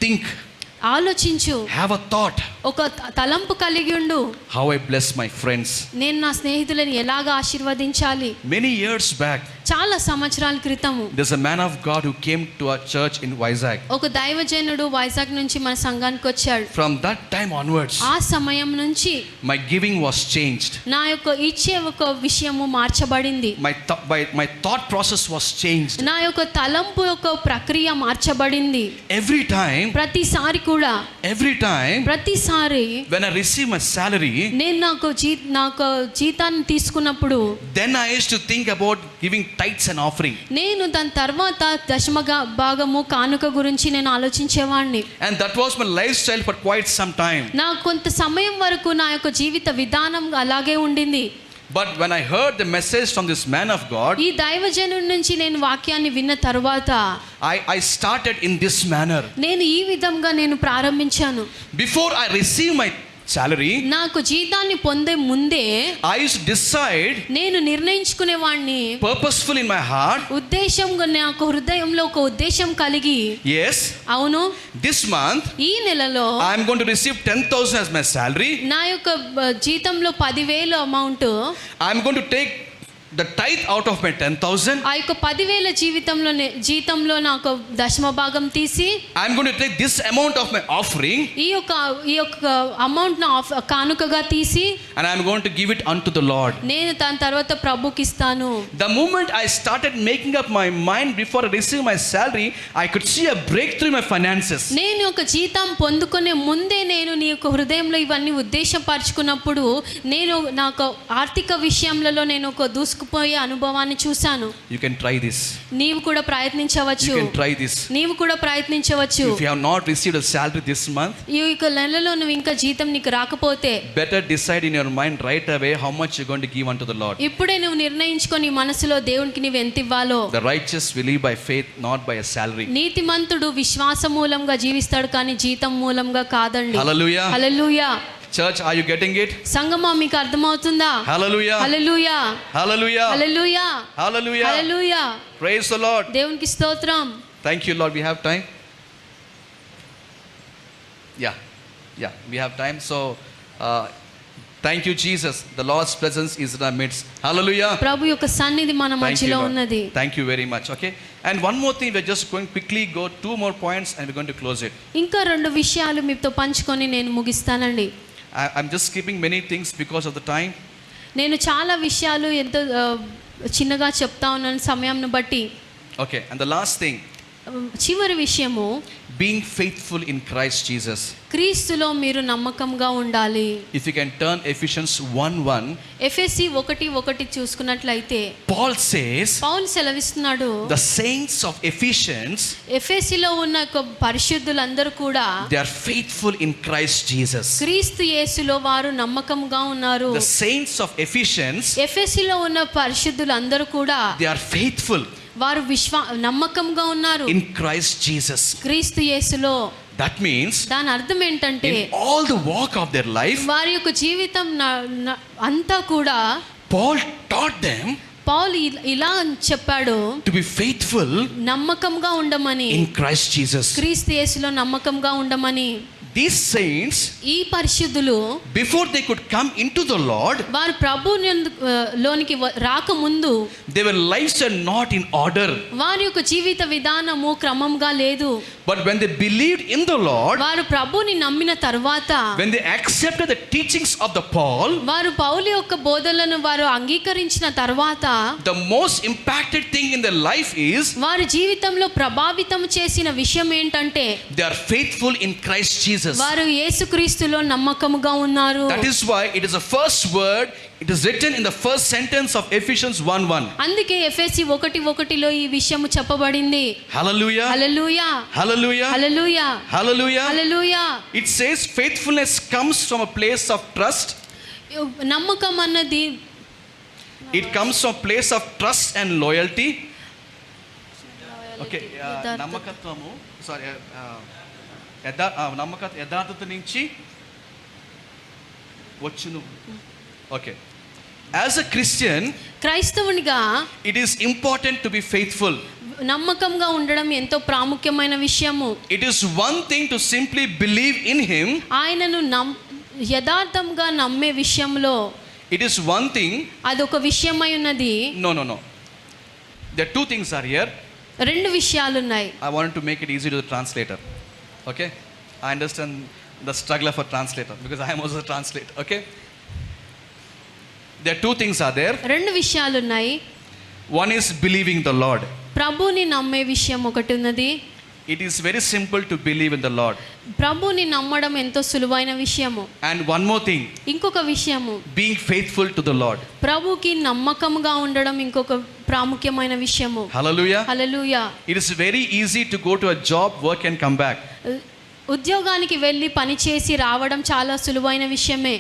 think, ఆలోచించు. have a thought. ఒక తలంపు కలిగి ఉండు. How I bless my friends. నేను నా స్నేహితులను ఎలాగా ఆశీర్వదించాలి. Many years back, చాలా సంవత్సరాల క్రితము there's a man of God who came to our church in Vizag. ఒక దైవజనుడు వైజాగ్ నుంచి మన సంఘానికి వచ్చాడు. From that time onwards, ఆ సమయం నుంచి my giving was changed. నా యొక్క ఇచ్చే ఒక విషయము మార్చబడింది. My thought process was changed. నా యొక్క తలంపు యొక్క ప్రక్రియ మార్చబడింది. Every time, ప్రతిసారి కూడా ప్రతిసారి when I receive my salary, నేను నాకు జీతాన్ని తీసుకున్నప్పుడు then I used to think about giving tithes and offering. నేను దాని తర్వాత దశమ భాగము కానుక గురించి నేను ఆలోచించేవాడిని. And that was my lifestyle for quite some time. నా కొంత సమయం వరకు నా యొక్క జీవిత విధానం అలాగే ఉండింది. But when I heard the message from this man of God, ఈ దైవజనుడి నుంచి నేను వాక్యాన్ని విన్న తర్వాత I started in this manner. నేను ఈ విధంగా నేను ప్రారంభించాను. Before I receive my salary, నాకు జీతాన్ని పొందే ముందే I used to decide నేను నిర్ణయించుకునేవాడిని, purposeful in my heart, ఉద్దేశంగా నాకు హృదయంలో ఒక ఉద్దేశం కలిగి, yes, అవును this month ఈ నెలలో I am going to receive 10,000 as my salary. నా యొక్క జీతంలో 10,000 amount, I am going to take the tithe out of my 10,000. ఆ యొక్క 10,000 జీతంలో నాకు దశమ భాగం తీసి I am going to take this amount of my offering ఈ యొక్క అమౌంట్ నా కానుకగా తీసి and I am going to give it unto the Lord. నేను దాని తర్వాత ప్రభుకి ఇస్తాను. The moment I started making up my mind before I received my salary, I could see a breakthrough in my finances. నేను ఒక జీతం పొందుకునే ముందే నేను నీ యొక్క హృదయంలో ఇవన్నీ ఉద్దేశపరచుకున్నప్పుడు నేను నాకు ఆర్థిక విషయంలో నేను ఒక దూసుకుపోయే తీసుకుపోయే అనుభవాన్ని చూశాను. You can try this. నీవు కూడా You ప్రయత్నించవచ్చు. can try this. నీవు కూడా ప్రయత్నించవచ్చు. If you have not received a salary this month, ఈ యొక్క నెలలో నువ్వు ఇంకా జీతం నీకు రాకపోతే better decide in your mind right away how much you're going to give unto the Lord. ఇప్పుడే నువ్వు నిర్ణయించుకొని మనసులో దేవునికి నీవు ఎంత ఇవ్వాలో. The righteous will live by faith, not by a salary. నీతిమంతుడు విశ్వాస మూలంగా జీవిస్తాడు కానీ జీతం మూలంగా కాదండి. Hallelujah. Hallelujah. Church, are you getting it? సంగమా మీకు అర్థమవుతుందా? Hallelujah. Hallelujah. Hallelujah. Hallelujah. Hallelujah. Hallelujah. Praise the Lord. దేవునికి స్తోత్రం. Thank you, Lord. We have time. Yeah, we have time. So, thank you, Jesus. The Lord's presence is in our midst. Hallelujah. ప్రభు యొక్క సన్నిధి మన Thank you, మధ్యలో Lord. ఉన్నది. Thank you very much. Okay. And one more thing, we're just going quickly go 2 more points and we're going to close it. ఇంకా 2 విషయాలు మీతో పంచుకొని నేను ముగిస్తానండి. I'm just skipping many things because of the time. నేను చాలా విషయాలు ఎంతో చిన్నగా చెప్తా ఉన్నాను సమయంను బట్టి. Okay. And the last thing, చివరి విషయము being faithful in Christ Jesus. క్రీస్తులో మీరు నమ్మకంగా ఉండాలి. If you can turn Ephesians 1:1, ఎఫెసీ 1:1 చూసుకున్నట్లయితే Paul says, పౌలు సెలవిస్తున్నాడు, the saints of Ephesians, ఎఫెసీలో ఉన్న యొక్క పరిశుద్ధులందరూ కూడా they are faithful in Christ Jesus. క్రీస్తు యేసులో వారు నమ్మకంగా ఉన్నారు. The saints of Ephesians, ఎఫెసీలో ఉన్న పరిశుద్ధులందరూ కూడా they are faithful వారు నమ్మకంగా ఉన్నారు in Christ Jesus. క్రీస్తు యేసులో. That means దాని అర్థం ఏంటంటే in all the walk of their life, వారి యొక్క జీవితం అంతా కూడా Paul taught them పౌలు ఇలా చెప్పాడు, to be faithful నమ్మకంగా ఉండమని, in Christ Jesus. క్రీస్తు యేసులో నమ్మకంగా ఉండమని. These saints, ఈ పరిశుద్ధులు before they could come into the Lord, వారు లోనికి రాకముందు their lives are not in order. వారి యొక్క జీవిత విధానము క్రమంగా లేదు. But when they believed in the Lord, వారు ప్రభుని నమ్మిన తర్వాత, when they accepted the teachings of the Paul, వారు పౌలు యొక్క బోధనలను వారు అంగీకరించిన తర్వాత, the most impacted thing in their life is వారి జీవితంలో ప్రభావితం చేసిన విషయం ఏంటంటే they are faithful in Christ Jesus. వారు యేసుక్రీస్తులో నమ్మకముగా ఉన్నారు. That is why it is the first word, it is written in the first sentence of Ephesians 1:1. అందుకే ఎఫెసీ 1:1లో ఈ విషయము చెప్పబడింది. Hallelujah. Hallelujah. Hallelujah. Hallelujah. Hallelujah. Hallelujah. It says faithfulness comes from a place of trust. నమ్మకం అన్నది It comes from a place of trust and loyalty. Okay. నమ్మకత్వము, sorry, యథార్థత నుంచి వచ్చును. Okay. As a Christian, క్రైస్తవునిగా it is important to be faithful. నమ్మకంగా ఉండడం ఎంతో ప్రాముఖ్యమైన విషయము. It is one thing to simply believe in him. ఆయనను యథార్థంగా నమ్మే విషయంలో It is one thing. అదొక విషయమై ఉన్నది. No. There are 2 things are here. 2 విషయాలు ఉన్నాయి. I wanted to make it easy to the translator. Okay? I understand the struggle for translator because I am also a translator. Okay? There are 2 things are there. 2 విషయాలు ఉన్నాయి. One is believing the Lord. ప్రభుని నమ్మే విషయం ఒకటి ఉన్నది. It is very simple to believe in the Lord. ప్రభుని నమ్మడం ఎంతో సులువైన విషయము. And one more thing. ఇంకొక విషయము, being faithful to the Lord. ప్రభుకి నమ్మకంగా ఉండడం ఇంకొక ప్రాముఖ్యమైన విషయము. Hallelujah. Hallelujah. It is very easy to go to a job, work and come back. ఉద్యోగానికి వెళ్ళి పని చేసి రావడం చాలా సులువైన విషయమే.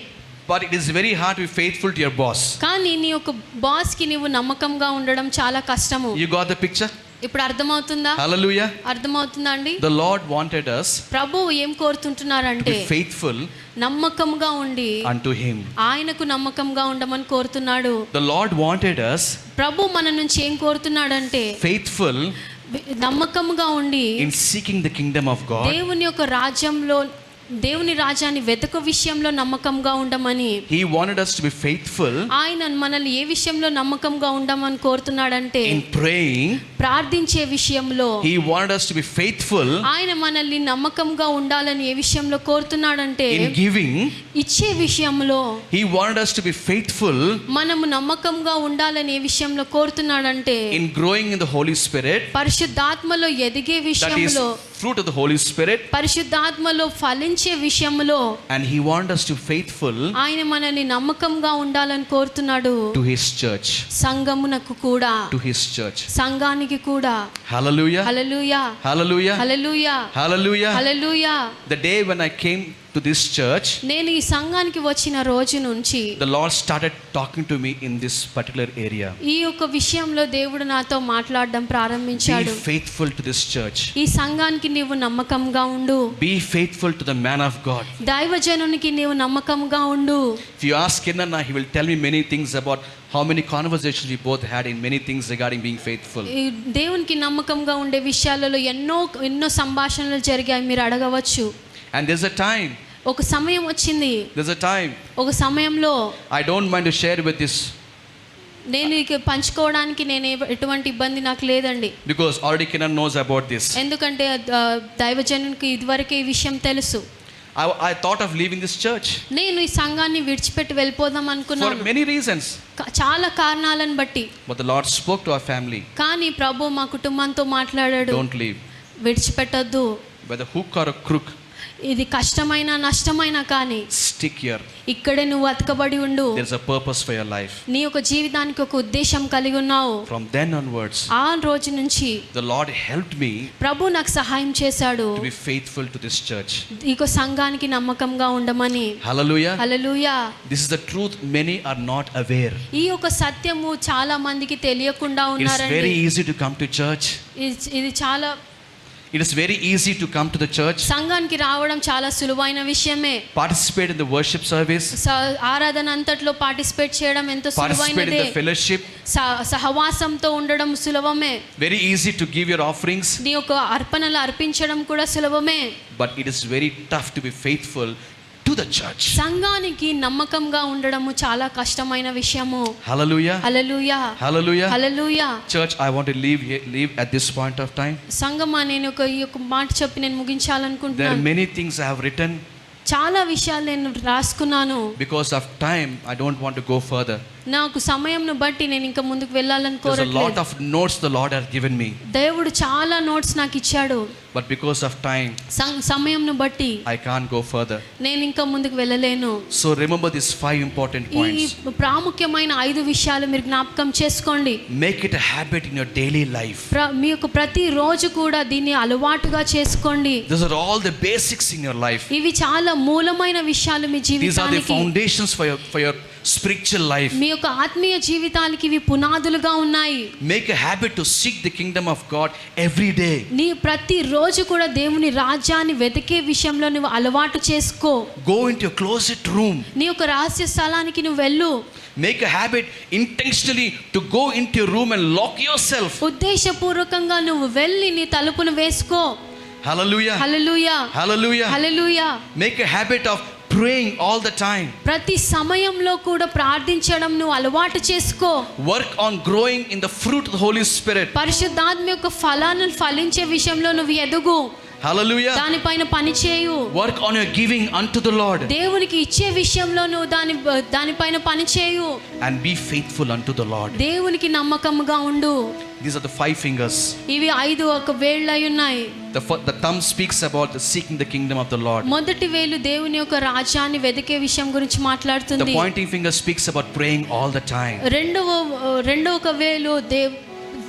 But it is very hard to be faithful to your boss. కానీ నీ యొక్క బాస్ కి నీవు నమ్మకంగా ఉండడం చాలా కష్టము. You got the picture? ఇప్పుడు అర్థమవుతుందా? Hallelujah. అర్థమవుతుందా అండి? The Lord wanted us ప్రభు ఏం కోరుతుంటున్నారంటే to be faithful నమ్మకంగా ఉండి unto him. ఆయనకు నమ్మకంగా ఉండమని కోరుతున్నాడు. The Lord wanted us ప్రభు మన నుంచి ఏం కోరుతున్నాడంటే faithful నమ్మకంగా ఉండి in seeking the kingdom of God. దేవుని యొక్క రాజ్యంలో దేవుని రాజ్యాన్ని వెతక విషయంలో నమ్మకంగా ఉండమని. He wanted us to be faithful ఆయన మనల్ని ఏ విషయంలో నమ్మకంగా ఉండమని కోరుతున్నాడంటే in praying. ప్రార్థించే విషయంలో. He wanted us to be faithful ఆయన మనల్ని నమ్మకంగా ఉండాలని ఏ విషయంలో కోరుతున్నాడంటే in giving. ఇచ్చే విషయంలో. He wanted us to be faithful మనము నమ్మకంగా ఉండాలని ఏ విషయంలో కోరుతున్నాడంటే in growing in the Holy Spirit. పరిశుద్ధాత్మలో ఎదిగే That is విషయంలో. fruit of the Holy Spirit, పరిశుద్ధాత్మలో ఫలించే విషయంలో and He wants us to faithful ఆయన మనల్ని నమ్మకంగా ఉండాలని కోరుతున్నాడు. to His church. సంఘమునకు కూడా, To His church. సంఘానికి కూడా. Hallelujah. Hallelujah, Hallelujah. Hallelujah, Hallelujah. Hallelujah. The day when I came to this church, నేను ఈ సంఘానికి వచ్చిన రోజు నుంచి the Lord started talking to me in this particular area. ఈ యొక్క విషయంలో దేవుడు నాతో మాట్లాడడం ప్రారంభించాడు. Be faithful to this church. ఈ సంఘానికి నీవు నమ్మకంగా ఉండు. Be faithful to the man of God. దైవజనునికి నీవు నమ్మకంగా ఉండు. If you ask Kinana, he will tell me many things about how many conversations we both had in many things regarding being faithful. ఈ దేవునికి నమ్మకంగా ఉండే విషయాలలో ఎన్నో సంభాషణలు జరిగాయి, మీరు అడగవచ్చు. And there's a time. ఒక సమయం వచ్చింది. There's a time. ఒక సమయంలో I don't mind to share with this నేను ఇక పంచుకోవడానికి నేను ఎటువంటి ఇబ్బంది నాకు లేదండి. because already Kinan knows about this. ఎందుకంటే దైవజనునికి ఇదివరకే ఈ విషయం తెలుసు. I thought of leaving this church నేను ఈ సంఘాన్ని విడిచిపెట్టి వెళ్ళిపోదాం for అనుకున్నాను, many reasons. చాలా కారణాలను బట్టి. But the Lord spoke to our family. కానీ ప్రభు మా కుటుంబంతో మాట్లాడాడు. Don't leave. విడిచిపెట్టొద్దు. Whether hook or a crook, ఇది కష్టమైన నష్టమైన కానీ stick here. ఇక్కడే నువ్వు అతకబడి ఉండు. There's a purpose for your life. నీ యొక్క జీవితానికి ఒక ఉద్దేశం కలిగి ఉన్నావు. From then onwards, ఆ రోజు నుంచి the Lord helped me ప్రభు నాకు సహాయం చేశాడు, to be faithful to this church. ఈ యొక్క సంఘానికి నమ్మకంగా ఉండమని. Hallelujah. Hallelujah. This is the truth many are not aware. ఈ యొక్క సత్యము చాలా మందికి తెలియకుండా It's ఉన్నారండి. very easy to come to church. ఇది చాలా It is very easy to come to the church, సంఘానికి రావడం చాలా సులువైన విషయమే. participate in the worship service, ఆరాధన అంతట్లో పార్టిసిపేట్ చేయడం ఎంతో participate in సులువైనదే. the fellowship. సహవాసంతో ఉండడం సులభమే. Very easy to give your offerings, నీ యొక్క అర్పణలు అర్పించడం కూడా సులభమే. but it is very tough to be faithful to the church. సంఘానికి నమ్మకంగా ఉండడము చాలా కష్టమైన విషయము. Hallelujah. Hallelujah, Hallelujah. Hallelujah. Church, I want to leave at this point of time. సంఘమా, నేను ఈ యొక్క మాట చెప్పి నేను There are ముగించాలనుకుంటున్నాను. many things I have written. చాలా విషయాలు నేను రాసుకున్నాను. Because of time, I don't want to go further. నాకు సమయంను బట్టి నేను ఇంకా ముందుకు వెళ్ళాలని There's a lot కోరట్లేదు. of notes the Lord has given me. దేవుడు చాలా నోట్స్ నాకు ఇచ్చాడు. But because of time, సమయంను బట్టి I can't go further. నేను ఇంకా ముందుకు వెళ్ళలేను. So remember these 5 important ఈ points. ప్రాముఖ్యమైన 5 విషయాలు మీరు జ్ఞాపకం చేసుకోండి. Make it a habit in your daily life. మీ యొక్క ప్రతి రోజు కూడా దీన్ని అలవాటుగా చేసుకోండి. These are all the basics in your life. ఇవి చాలా మూలమైన విషయాలు మీ These are the జీవితానికి. foundations for your spiritual life. మీ యొక్క ఆత్మీయ జీవితానికి ఇవి పునాదులుగా ఉన్నాయి. Make a habit to seek the kingdom of God every day. నీ ప్రతి రోజు కూడా దేవుని రాజ్యాన్ని వెతికే విషయంలో నువ్వు అలవాటు చేసుకో. Go into your closet room. నీ యొక్క రహస్య స్థలానికి నువ్వు వెళ్ళు. Make a habit intentionally to go into your room and lock yourself. ఉద్దేశపూర్వకంగా నువ్వు వెళ్ళి నీ తలుపును వేసుకో. Hallelujah. Hallelujah, Hallelujah. Hallelujah. Make a habit of praying all the time. ప్రతి సమయంలో కూడా ప్రార్థించడం నువ్వు అలవాటు చేసుకో. Work on growing in the fruit of the Holy Spirit. పరిశుద్ధాత్మ యొక్క ఫలాలను ఫలించే విషయంలో నువ్వు ఎదుగు. Hallelujah. దానిపైన పని చేయు. Work on your giving unto the Lord. దేవునికి ఇచ్చే విషయంలో నువ్వు దానిపైన పని చేయు. And be faithful unto the Lord. దేవునికి నమ్మకముగా ఉండు. These are the 5 fingers. ఇవి 5 ఒక వేళ్ళై ఉన్నాయి. The thumb speaks about the seeking the kingdom of the Lord. మొదటి వేలు దేవుని యొక్క రాజ్యాన్ని వెతికే విషయం గురించి The మాట్లాడుతుంది. pointing finger speaks about praying all the time. రెండవ ఒక వేలు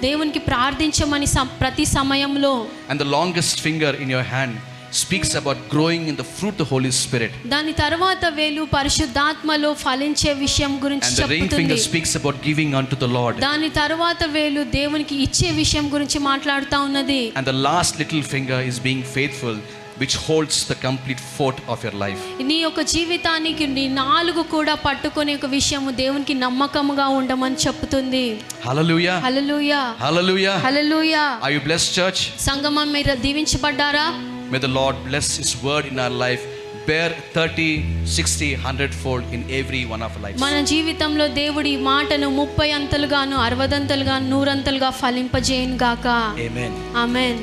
దేవునికి ప్రార్థించమని ప్రతి సమయంలో. And the longest finger in your hand speaks about growing in the fruit of the Holy Spirit. దాని తర్వాత వేలు పరిశుద్ధాత్మలో ఫలించే విషయం గురించి And the ring చెప్తుంది. finger speaks about giving unto the Lord. దాని తర్వాత వేలు దేవునికి ఇచ్చే విషయం గురించి మాట్లాడుతా ఉన్నది. And the last little finger is being faithful, which holds the complete fort of your life. నీ యొక్క జీవితానికి నీ 4 కూడా పట్టుకునే ఒక విషయము దేవునికి నమ్మకముగా ఉండమని చెప్తుంది. Hallelujah. Hallelujah, Hallelujah. Hallelujah. Are you blessed, church? సంగమం మీరు దీవించబడ్డారా? May the Lord bless His word in our life, bear 30, 60, 100 fold in every one of our lives. మన జీవితంలో దేవుడి మాటను 30 అంతలుగాను 60 అంతలుగాను 100 అంతలుగా ఫలింపజేయును గాక. Amen. ఆమేన్.